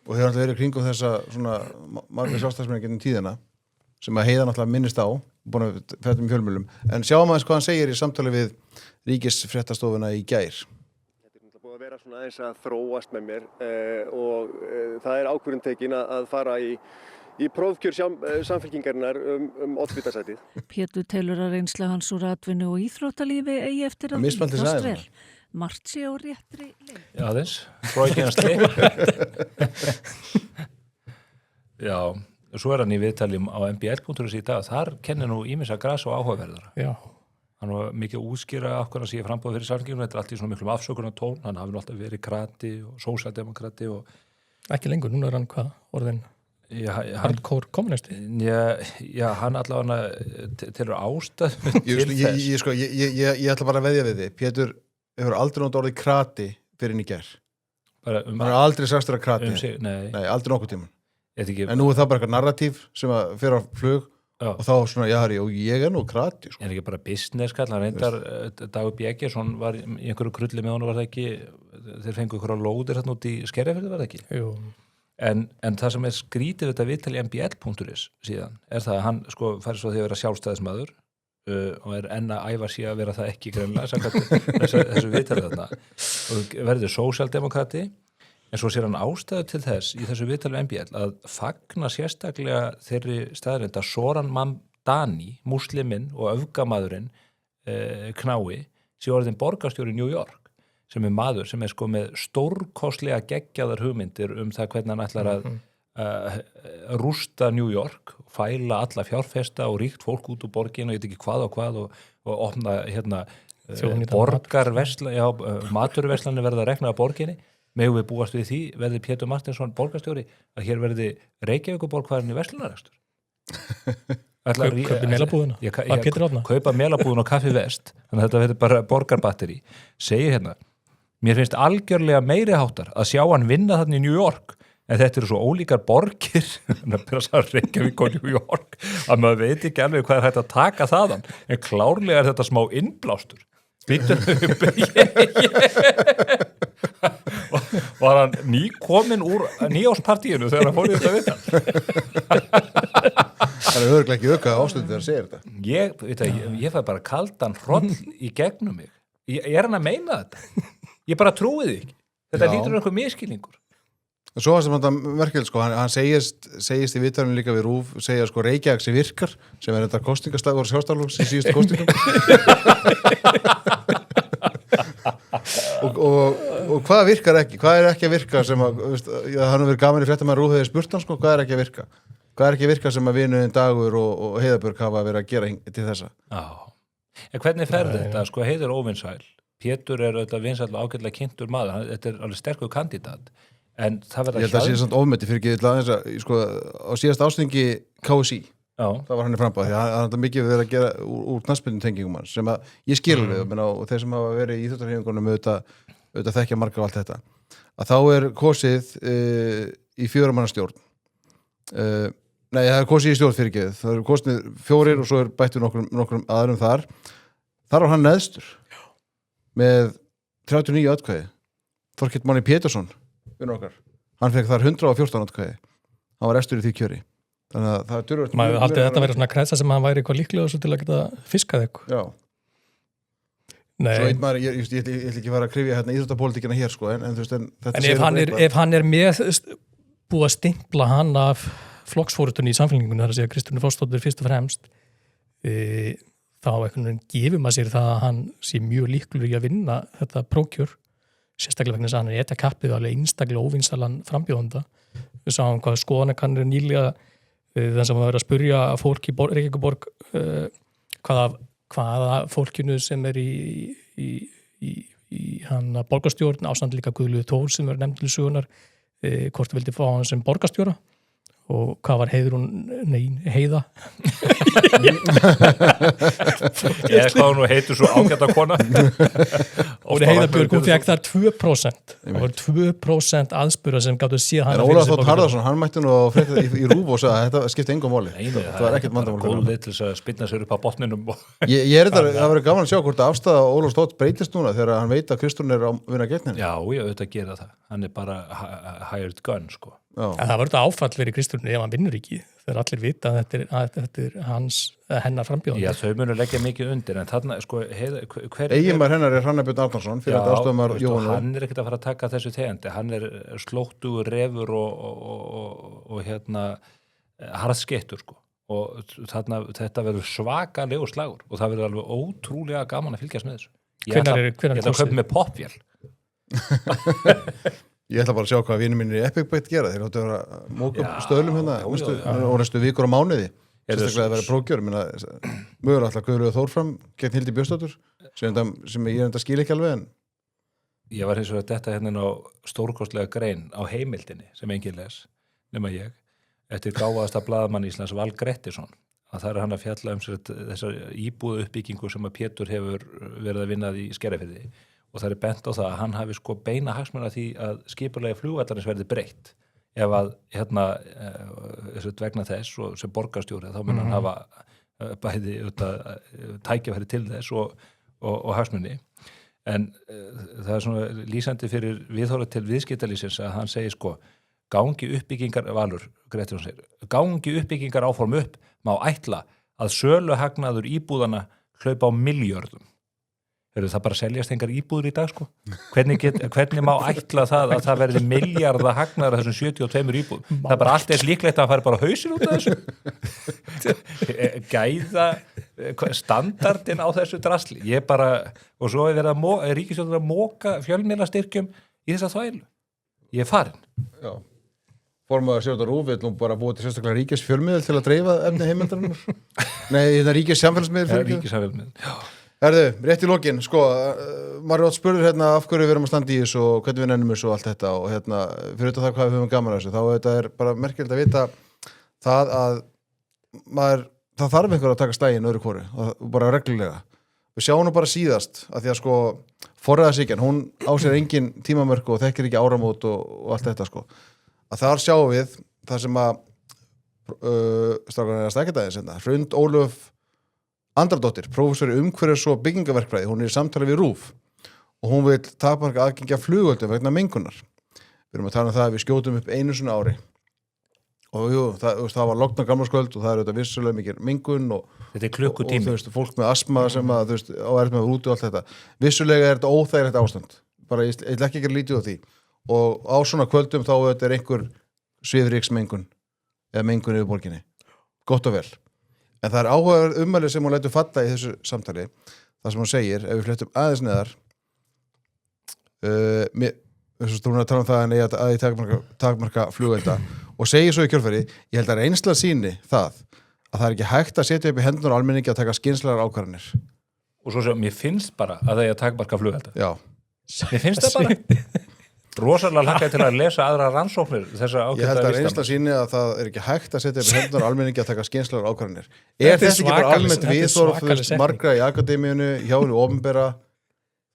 Og hefur alltaf verið kringum þessa svona margir sjálfstæðismenn gegnum tíðina sem að Heiða náttúrulega minnist á, búin að frétta með fjölmiðlum. En sjáum aðeins hvað hann segir í samtali við Ríkisfréttastofuna í gær. Þetta er búið að vera svona aðeins að þróast með mér og það er ákvörðun tekin að fara í í prófkjör samfylkingarinnar oddvitasætið. Pétur telur að reynsla hans úr atvinnu og íþróttalífi eigi eftir að Mismunandi nýtast sagði vel. Margt sé á réttri leið. Já, þess, Freudianski. Já, svo hann í viðtali á mbl.is í dag, þar kennir nú ýmissa gras og áhugaverðara. Já. Hann var mikið að útskýra af hvernig að sé frambóð fyrir samfélginu, þetta allt í svona miklum afsökunar tón, hann hafi nú alltaf verið krati og sósíaldemokrati og... Ekki lengur, núna hann hvað, orðin hardcore kommunisti? Já, hann allavega telur ástæð til þess. Ég ætla bara að veðja við þig. Pétur hefur aldrei nótt orðið krati fyrir en í ger. Hann er aldrei sagst vera krati. Nei, aldrei nokkuð tíman. En nú það bara eitthvað narratív sem að fer á flug og þá svona, og ég nú krati. Sko. En ekki bara business kall, hann reyndar Dagur Bjeggesson var í einhverju krulli með honum, var það ekki, þeir fengu ykkur á lóðir þarna út í Skerjafirði, var það ekki? Jú. En það sem skrítið þetta viðtal í mbl.is síðan er það að hann sko færi svo því að vera sjálfstæðismadur og er enn að æfa sig að vera það ekki greinlega þessu viðtali þarna og verður sósíaldemokrati en svo sér hann ástæðu til þess í þessu viðtali MBL að fagna sérstaklega þeirri staðrind að Zoran Mamdani, músliminn og öfgamadurinn Knái sé orðin borgarstjóri í New York sem maður sem sko með stórkostlega geggjaðar hugmyndir það hvernig hann ætlar að rústa New York, fæla alla fjárfesta og ríkt fólk út úr borginu og ég veit ekki hvað og opna borgarversla, maturverslanir verða að rekna að borginni, megum við búast við því verði Pétur Martinsson borgarstjóri að hér verði Reykjavíkurborg hvaðin í verslunarrekstur Kaupa melabúðuna Kaupa melabúðuna og Kaffi Vest þannig að þetta verður bara borgarbatteri segi hérna, mér finnst algjörlega meiri háttar að sjá hann vinna þarna í New York en þetta eru svo ólíkar borgir Reykjavík og New York að maður veit ekki alveg hvað hægt að taka þaðan en klárlega er þetta smá innblástur var hann nýkominn úr nýjáspartíinu þegar hann fór í þetta viðtal Það er örugglega ekki auka ástundið að segja þetta ég fæ bara kaldan hroll í gegnum mig ég hann að meina þetta ég bara trúi því ekki þetta lítur einhver miskilningur Svo sem þetta merkilegt sko, hann segist í viðtalinu líka við RÚV, segja sko Reykjavík sem virkar, sem er þetta kostingastag voru sjálfstæðarflokks í síðustu kostingum. og hvað virkar ekki? Hvað er ekki að virka sem að, hann hefur verið gaman í fréttamæður RÚV hefur spurt hann sko, hvað er ekki að virka? Hvað er ekki að virka sem að vinuðin Dagur og Heiðabjörg hafa verið að gera til þessa? Já, en hvernig fer þetta? Sko Heiður óvinsæl, Pétur er þetta vinsæll og ágætlega kynntur maður, þetta er alveg sterkur kandidat. En það verða ég held að það sé svona ofmeti fyrir ekki sko, á síðast ástingi KSI það var hann í frambáð því að hann er mikið verið að gera úr knattspyrnu tengingum hans sem að ég skilur við og þeir sem hafa verið í íþróttahreyfingunum auðvitað þekkja marga og allt þetta að þá er kosið í 4 manna stjórn nei það er kosið í stjórn fyrir ekki það eru kosið 4 og svo er bættur nokkrum aðrum þar var hann neðstur með 39 atkvæði Þorkell Máni Pétursson hann fekk þar 114 atkvæði hann var restur í því kjöri þannig að það er dörfurt maður haldið þetta verið svona kræsa sem hann væri eitthvað líklega svo til að geta fiskað eitthvað já svo maður, ég ætla ekki að fara að krifja hérna íþróttapólitíkina hér sko en þú veist en ef hann er með búið að stimpla hann af flokksfórutunni í samfélkingunni þar að segja Kristrúnu Fossdóttur fyrst og fremst þá einhvern veginn gefur maður sér það að hann sé mjög líklegur í að vinna þetta prókjör sérstaklega vegna þess að hann er þetta kappið alveg einstaklega óvinsalan frambjóðanda við sáum hvað skoðanakannir nýlega þannig sem að vera að spurja fólk í Reykjavíkurborg hvaða fólkinu sem er í hann borgarstjórn ásamt líka Guðlaugur Thor sem er nefnd til sögunar hvort vildi fá hann sem borgarstjóra og hvað var Heiða ég hvað hún heitur svo ágæta kona og Heiðabjörg hún fekk þar 2% það var 2% aðspura sem gáttu að sé hann Ólafur Þór Harðarsson, hann mætti nú á frétta í RÚV og sagði að þetta skipti engum máli það var ekkert vandamál góð leið til þess að spinna sér upp á botninum ég er þetta, það verður gaman að sjá hvort afstæða Ólafur Þór breytist núna þegar hann veit að Kristrún er að vinna gegn henni já, auðvitað gera það, hann er bara hired gun sko en það var þetta áfall verið Kristrúnu ef hann vinnur ekki þegar allir vita að þetta er hennar frambjóðandi já, þau munur leggja mikið undir en þarna, sko, eiginmaður hennar er Hrannar Björn Arnarsson fyrir þetta aðstofumar Jóhann hann er ekkert að fara að taka þessu tegandi hann er slóttugur refur og hérna harðskeyttur sko og þetta verður svakalegur slagur og það verður alveg ótrúlega gaman að fylgjast með þessu. Ég ætla að kaupa með popvél. Ég ætla bara að sjá hvað vinur mínir í Epic Bet gera. Þeir áttu að vera að móka upp stöðlum hérna og næstu vikur á mánuði. Sérstaklega að vera prófkjör. Mögulega alltaf Guðröður Þórfram gegn Hildi Björnsdóttur sem ég enda skil ekki alveg en ég var hins vegar þetta hérna á stórkostlega grein á Heimildinni sem enginn les, nema ég, eftir gáfaðasta blaðamann Íslands Val Grettisson, að það hann að fjalla þessar íbúðu uppbyggingu sem að Pétur hefur verið að vinnað í Skerjafirði og það bent á það að hann hafi sko beina hagsmuna því að skipulagi flugvallarins verði breytt ef að vegna þess og sem borgarstjóri þá mun hann hafa bæði tækifæri til þess og hagsmuni. En það svona lýsandi fyrir viðhorf til viðskiptalífsins að hann segir sko gangi uppbyggingar, Valur Grettisson segir, gangi uppbyggingar áform upp má ætla að söluhagnaður íbúðana hlaupa á milljörðum. Það bara seljast engar íbúður í dag sko. Hvernig má ætla það að það verði milljarða hagnaður af þessum 72 íbúðum? Það bara allt líklegt að það fari bara hausinn út af þessu. Gæða standardin á þessu drasli. Ég bara, og svo er ríkisstjórnin að móka fjölmiðlastyrkjum í þessa þvælu. Ég er farin. Já. Formaður Sigurður Rúf vill nú bara búið til sérstaklega ríkisfjölmiðil til að dreifa efni heimildarinnar. Nei, þetta ríkissamfélagsmiðil. Ríkissamfélagsmiðil, já. Herðu, rétt í lokin, sko, maður átt spurður hérna af hverju við erum að standa í þessu og hvernig við nennum þessu og allt þetta og hérna, fyrir þetta það hvað við höfum gaman að þessu, þá þetta er bara merkilegt að vita það að það þarf einhver að taka stægin öðru hvoru, bara reglulega. Við sjáum nú bara síðast, að því að sko, forræðarsýkjan, hún á sér engin tímamörk og þekkir ekki áramót og allt þetta, sko. Að þar sjáum við það sem að strákarnir að stækja dagins, Hrund Ólöf Andradóttir, prófessor í umhverfis- og byggingaverkfræði, hún er í samtali við RÚV og hún vil takmarka aðgengi að flugvöldum vegna mengunar. Við erum að tala um það að við skjótum upp einu svona ári og jú, það var logn á gamlarskvöld og það er auðvitað vissulega mikil mengun og þetta er klukkutími. Og þú veist, fólk með astma sem að, þú veist, á erfitt með úti og allt þetta. Vissulega er þetta óþægilegt ástand. Bara ég ætla ekki að lítið á því. Og á svona kvöldum þá auðvitað er einhver svifryksmengun eða mengun yfir borginni. Gott og vel. En það er áhugaverð ummæli sem hún lætur fatta í þessu samtali. Það sem hún segir, ef við flettum aðeins neðar, hún er að tala um það en að ég takmarka flugvelda og segir svo í kjölfæri, ég held að reynsla sýni það að það er ekki hægt að setja upp í hendunar á almenningi að taka skynslagar ákvarðanir. Og svo mér finnst bara að það er að takmarka flugvelda. Já. Mér finnst það bara. Rosalega hlakkaði til að lesa aðra rannsóknir þessa ágæta. Ég held að reynsla sýni að það er ekki hægt að setja upp í hendunar á almenningi að taka skynslagar ákvarðanir. Er þetta ekki bara almennt viðhorf margra í akademíunu, hjá hinu opinbera,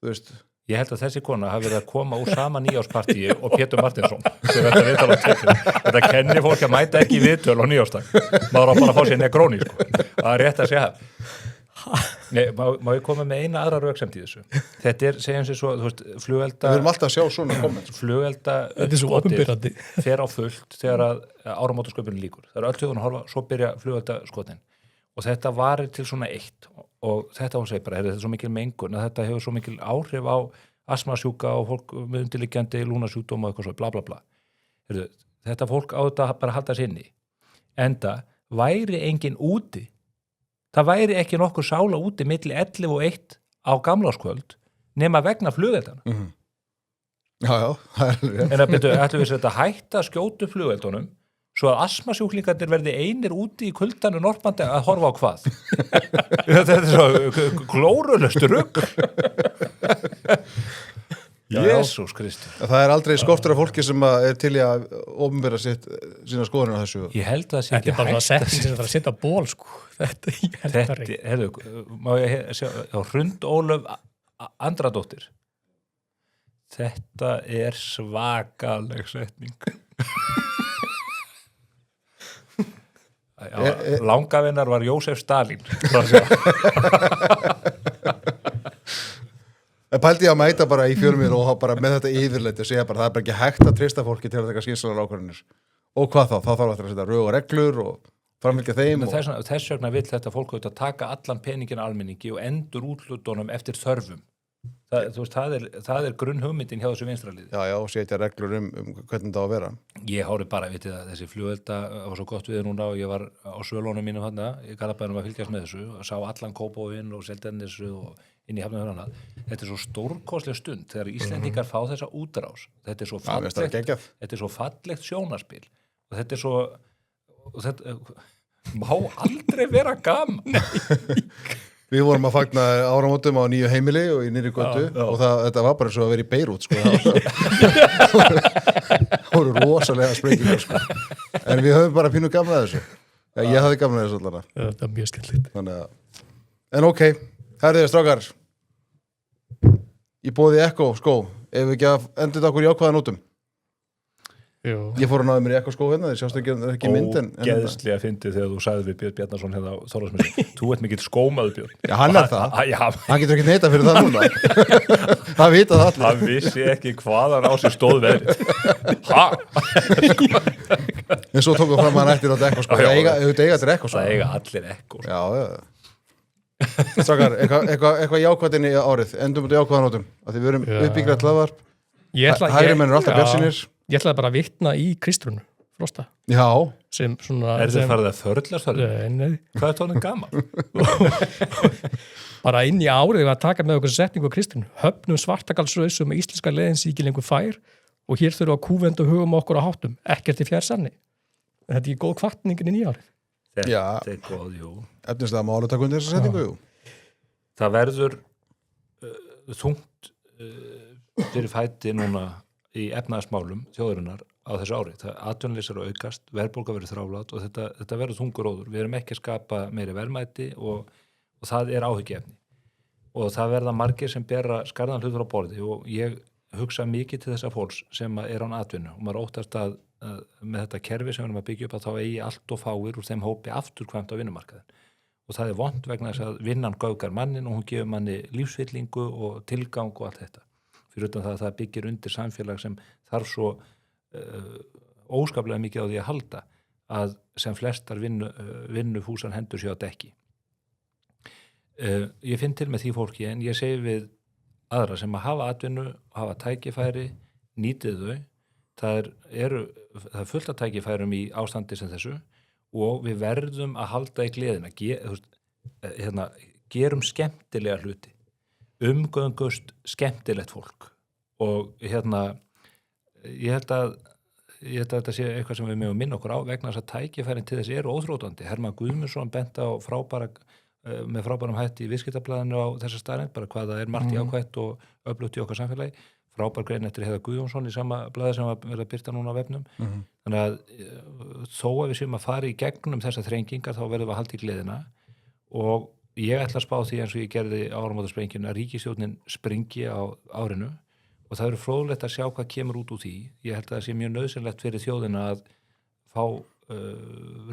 þú veist? Ég held að þessi kona hafi verið að koma úr sama nýjárspartíi og Pétur Martinsson sem þetta viðtal á tekinu. Þetta kennir fólk að mæta ekki í viðtöl á nýjársdag. Maður á bara að fá sér negróni, sko. Það er rétt að segja það. Nei, má ég koma með eina aðra röksemd í þessu? Þetta er, segjum sér svo, þú veist, flugelda... Við erum alltaf að sjá svona komment. Flugelda uppskotið fer á fullt þegar að áramótasköpunin líkur. Það er öll þjóðun að horfa, svo byrja flugelda skotin. Og þetta varir til svona eitt. Og þetta hún segir bara, þetta er svo mikil mengun að þetta hefur svo mikil áhrif á astmasjúka og fólk með undirliggjandi lúnasjúkdóma og eitthvað svo, bla bla bla. Þetta fólk á þetta bara að halda sér inni. Enda væri engin úti. Það væri ekki nokkur sála úti milli 11 og 1 á gamlárskvöld nema vegna flugveldana. Mm-hmm. Já, það er rétt. En að byrju, ætlum við þetta hætta að skjótu flugveldunum svo að astmasjúklingarnir verði einir úti í kuldanu Norrbandi að horfa á hvað. Þetta er svo glórulöst rugg. Jesús Kristi. Það er aldrei skortur af fólki sem er til í að opinbera sína skoðunum á þessu. Ég held að það sé ekki hægt. Þetta er bara setting sem það er að setja ból, sko. Má ég sjá, Hrund Ólöf Andradóttir. Þetta er svakaleg setning. Langavinnar var Jósef Stalin. Pældi ég að mæta bara í fjölmiðl og bara með þetta yfirleiti og segja bara það er bara ekki hægt að treysta fólki til að taka skynsamlegar ákvarðanir. Og hvað þá? Þá þarf að setja rög og reglur og framfylgja þeim. Þess vegna vill þetta fólk auðvitað taka allan peningin almenningi og endur útlutunum eftir þörfum. það er grunnhugmyndin hjá þessu vinstraliði. Já, setja reglur hvernig það á að vera. Ég horfði bara, vitið að þessi flugelda var svo gott við núna og ég var á svölunum mínum þarna, í Garðabænum að fylgjast með þessu og sá allan Kópavoginn og Seltjarnarnesið og inn í Hafnarfjörðina. Þetta er svo stórkostleg stund þegar Íslendingar fá þessa útrás. Þetta er svo fallegt sjónarspil og þetta er svo má aldrei vera gaman. Við vorum að fagna áramótum á nýju heimili og í nýri götu og þetta var bara eins og að vera í Beirút sko. Það voru rosalega sprengingar sko. En við höfum bara pínu gaman að þessu. Já, ég hafði gaman að þessu allara. Það er mjög skemmtilegt. En ok, herðið strákar. Ég bóði Ekko skó. Ef við ekki að enda þetta okkur í ákvaða nótum. Jú. Ég fór að náða mér í Ekko skó hérna, þið sjást ekki mynd en Ógeðslega fyndið þegar þú sagði við Björn Bjarnason hérna á Þorláksmessu, þú ert mikill skómaður Björn. Já, hann er það. Hann getur ekki neitað fyrir það núna. Það vita það allir. Hann vissi ekki hvaðan á sig stóð veðrið. En svo tókum við fram að hann ættir á Ekko skó. Það eiga allir Ekko skó. Það eiga allir Ekko. Já. Strákar, eitthvað jákvæðinni í árið. Endum þetta jákvæðanótum. Því við erum uppbyggjað hlaðvarp. Hægri menn eru alltaf bjartsýnir. Ég ætlaði bara að vitna í Kristrúnu Frosta. Já. Sem svona... Er þið farið að förlast þar? Nei. Hvað er tónin gaman? Bara inn í árið að taka með okkur setningu á Kristrúnu. Höfnum svartagalsrausu með íslenska leiðin síki lengur fær og hér þurfum að kúvenda hugum okkur á háttum. Ekkert í fjær sanni. Þetta er ekki góð kvartningin í nýjárið. Þetta er góð, jú. Efnislega málu taka undir þessa setningu, jú. Það verður þungt fyrir fæti núna í efnaðasmálum þjóðurinnar á þessu ári. Atvinnuleysi er að aukast, verðbólga verður þrálát og þetta verður þungur róður. Við erum ekki að skapa meiri verðmæti og það er áhyggjuefni. Og það verða margir sem bera skarðan hlutur á borði og ég hugsa mikið til þessa fólks sem er án atvinnu og maður óttast að með þetta kerfi sem við erum að byggja upp að þá eigi allt og fáir úr þeim hópi afturkvæmt á vinnumarkaðin. Og það er vont vegna þess að vinnan gaugar mannin og hún gefur manni lífsfyllingu og tilgang og allt þetta. Fyrir utan það byggir undir samfélag sem þarf svo óskaplega mikið á því að halda að sem flestar vinnufúsan hendur sér á dekki. Ég finn til með því fólki en ég segi við aðra sem að hafa atvinnu, hafa tækifæri, nýtið þau. Það er fullt af tækifærum í ástandi sem þessu og við verðum að halda í gleðina. Gerum skemmtilega hluti. Umgöngust skemmtilegt fólk og ég held að þetta sé eitthvað sem við mögum minna okkur á vegna þess að tækifærin til þessi eru óþrótandi. Hermann Guðmundsson bent á með frábærum hætti í viðskiptablaðinu á þessa staðreynd, bara hvað það er margt jákvætt og öflugt í okkar samfélagi. Frábær grein eftir Heiðar Guðjónsson í sama blaði sem var verið að birta núna á vefnum. Þannig að þó að við séum að fara í gegnum þessar þrengingar þá verðum við að halda í gleðina og ég ætla að spá því eins og ég gerði á áramótasprenginu að ríkisstjórnin springi á árinu og það eru fróðlegt að sjá hvað kemur út úr því. Ég held að það sé mjög nauðsynlegt fyrir þjóðina að fá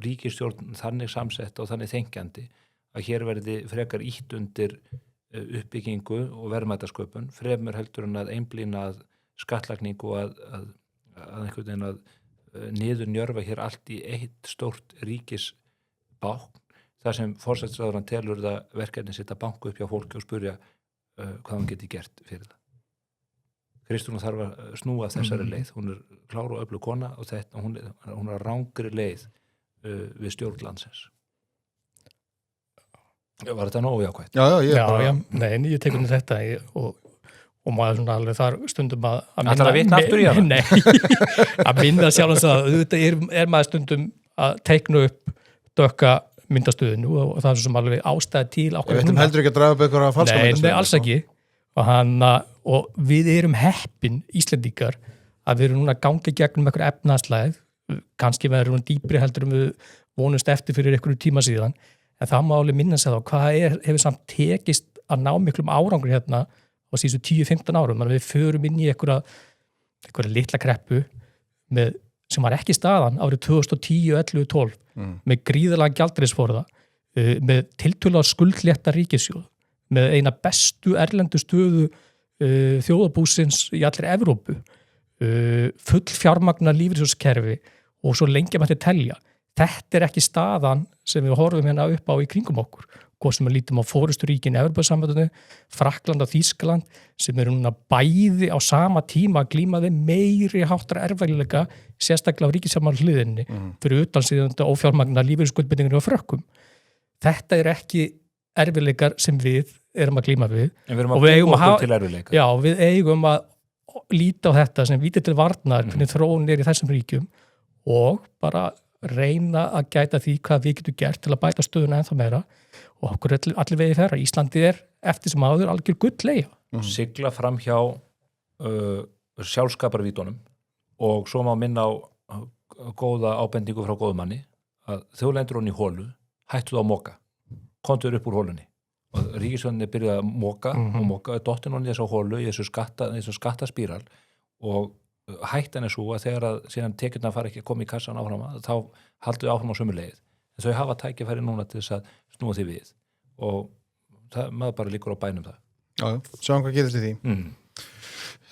ríkisstjórn þannig samsett og þannig þengjandi að hér verði frekar ítt undir uppbyggingu og verðmætasköpun fremur heldur en að einblína að skattlagningu og að einhvern veginn að niður njörfa hér allt í eitt stórt ríkisbákn þar sem forsætisráðherrann telur það verkefni sitt að banka upp hjá fólki og spurja hvað hann geti gert fyrir það. Kristrún þarf að snúa þessari leið, hún er klár og öflug kona og hún er að rangri leið við stjórn landsins. Var þetta nógu jákvætt? Já, nei, ég tekur með þetta og maður svona alveg þar stundum að minna að vitna aftur í hana? Nei, að minna sjálfans að auðvitað er maður stundum að teikna upp dökka myndastöðinu og það er svo sem alveg ástæði til Við veitum heldur ekki að draga upp eitthvað falska myndastöðu. Nei, alls ekki og við erum heppin Íslendingar að við erum núna að ganga gegnum eitthvað efnahagslægð, kannski verður hún dýpri heldur við vonumst eftir fyrir einhverju tíma síðan. En það má alveg minna sig þá, hvað hefur samt tekist að ná miklum árangur hérna á síðustu 10-15 árum. Þannig að við förum inn í einhverja litla kreppu sem var ekki staðan árið 2010, 11, 12 með gríðarlega gjaldeyrisforða, með tiltölulega skuldlétta ríkissjóð, með eina bestu erlendu stöðu þjóðarbúsins í allri Evrópu, full fjármagna lífeyrissjóðskerfi og svo lengi mætti telja. Þetta er ekki staðan sem við horfum hérna upp á í kringum okkur. hvað sem við lítum á fórusturíkin Evrópusambandinu, Frakkland og Þýskaland sem eru núna bæði á sama tíma að glíma við meiri háttar erfæðilega sérstaklega á ríkisfjármál hliðinni fyrir utan síðan ófjármagna lífeyrisskuldbindingar og frökkum. Þetta er ekki erfiðleikar sem við erum að glíma við. En við erum að búa okkur til erfiðleikar. Já, við eigum að líta á þetta sem víti til varnar hvernig þróun í þessum ríkjum og bara reyna að gæta því hvað við getum gert til að bæta stöðuna ennþá meira og okkur allir vegið þeirra. Íslandi er eftir sem áður algjör gulleyja. Sigla fram hjá sjálfskaparvítunum og svo má minna á góða ábendingu frá góðumanni að þú lendur hún í hólu, hættu það að moka, komdu upp úr hólunni og ríkisvöndinni byrjaði að moka og moka, dottin hún í þessu hólu í þessu skattaspíral og hættan er svo að þegar að síðan tekjurnar fara ekki að koma í kassan áfram þá haldu við áfram á sömu leið en þau hafa tækifæri núna til þess að snúa því við og maður bara líkur á bænum það. Já, sjáum hvað gerist í því.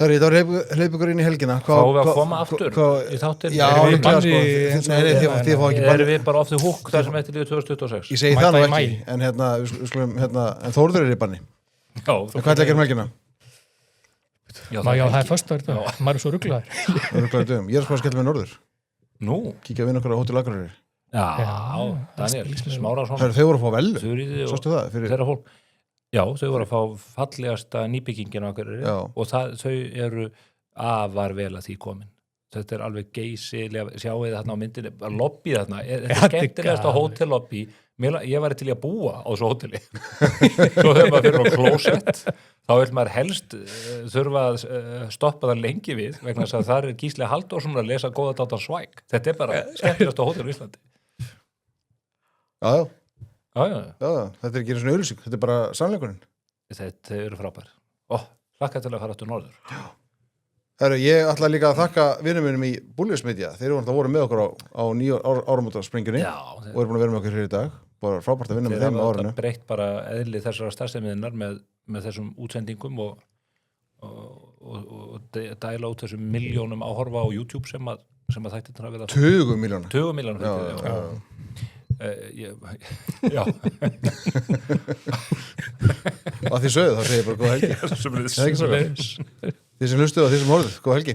Það er hleyp ykkur inn í helgina. Fáum við að koma aftur í þáttin? Já, líklega sko. Þið fá ekki erum við bara off the hook þar sem eftir lífið 2026? Ég segi það nú ekki, en en Þórður er í banni. Já. Hvað er að gera um helgina? Já, það er föstudagur þetta. Maður er svo rugglaður. Ég er sko að skella með norður. Nú? Kíkja að vinna okkur á Hótel Akureyri. Já, Daniel Smárásson. Þau voru að fá vel. Sástu það? Þeirra fólk. Já, þau voru að fá fallegasta nýbyggingin á Akureyri og þau eru afar vel að því komin. Þetta er alveg geysilega, sjáu þið þarna á myndinni, lobby þarna, þetta er skemmtilegasta hótellobby. Ég var til að búa á þessu hóteli. Svo þegar maður fyrir á klósett, þá vil maður helst þurfa að stoppa það lengi við, vegna þess að það er Gísli Halldórsson að lesa góða dátar svæk. Þetta er bara skemmtilegasta hótel í Íslandi. Já. Já, þetta er ekki svona auðlýsing, þetta er bara sannleikurinn. Þetta eru frábær. Hlakka til að fara aftur norður. Já. Herru, ég ætla líka að þakka vinum minnum í Bullius Media. Þeir voru með okkur á nýju áramótasprengjunni og eru búin að vera með okkur hér í dag. Bara frábært að vinna með þeim á árinu. Þeir hafa breytt bara eðli þessara starfsemiðinnar með þessum útsendingum og dæla út þessum milljónum áhorfa á YouTube sem að þættirnir hafa verið að... 20 milljónir. 20 milljónir. Já. Og að því sögðu þá segir ég bara góða helgi. Þið sem hlustuðu og þið sem horfðu, góða helgi.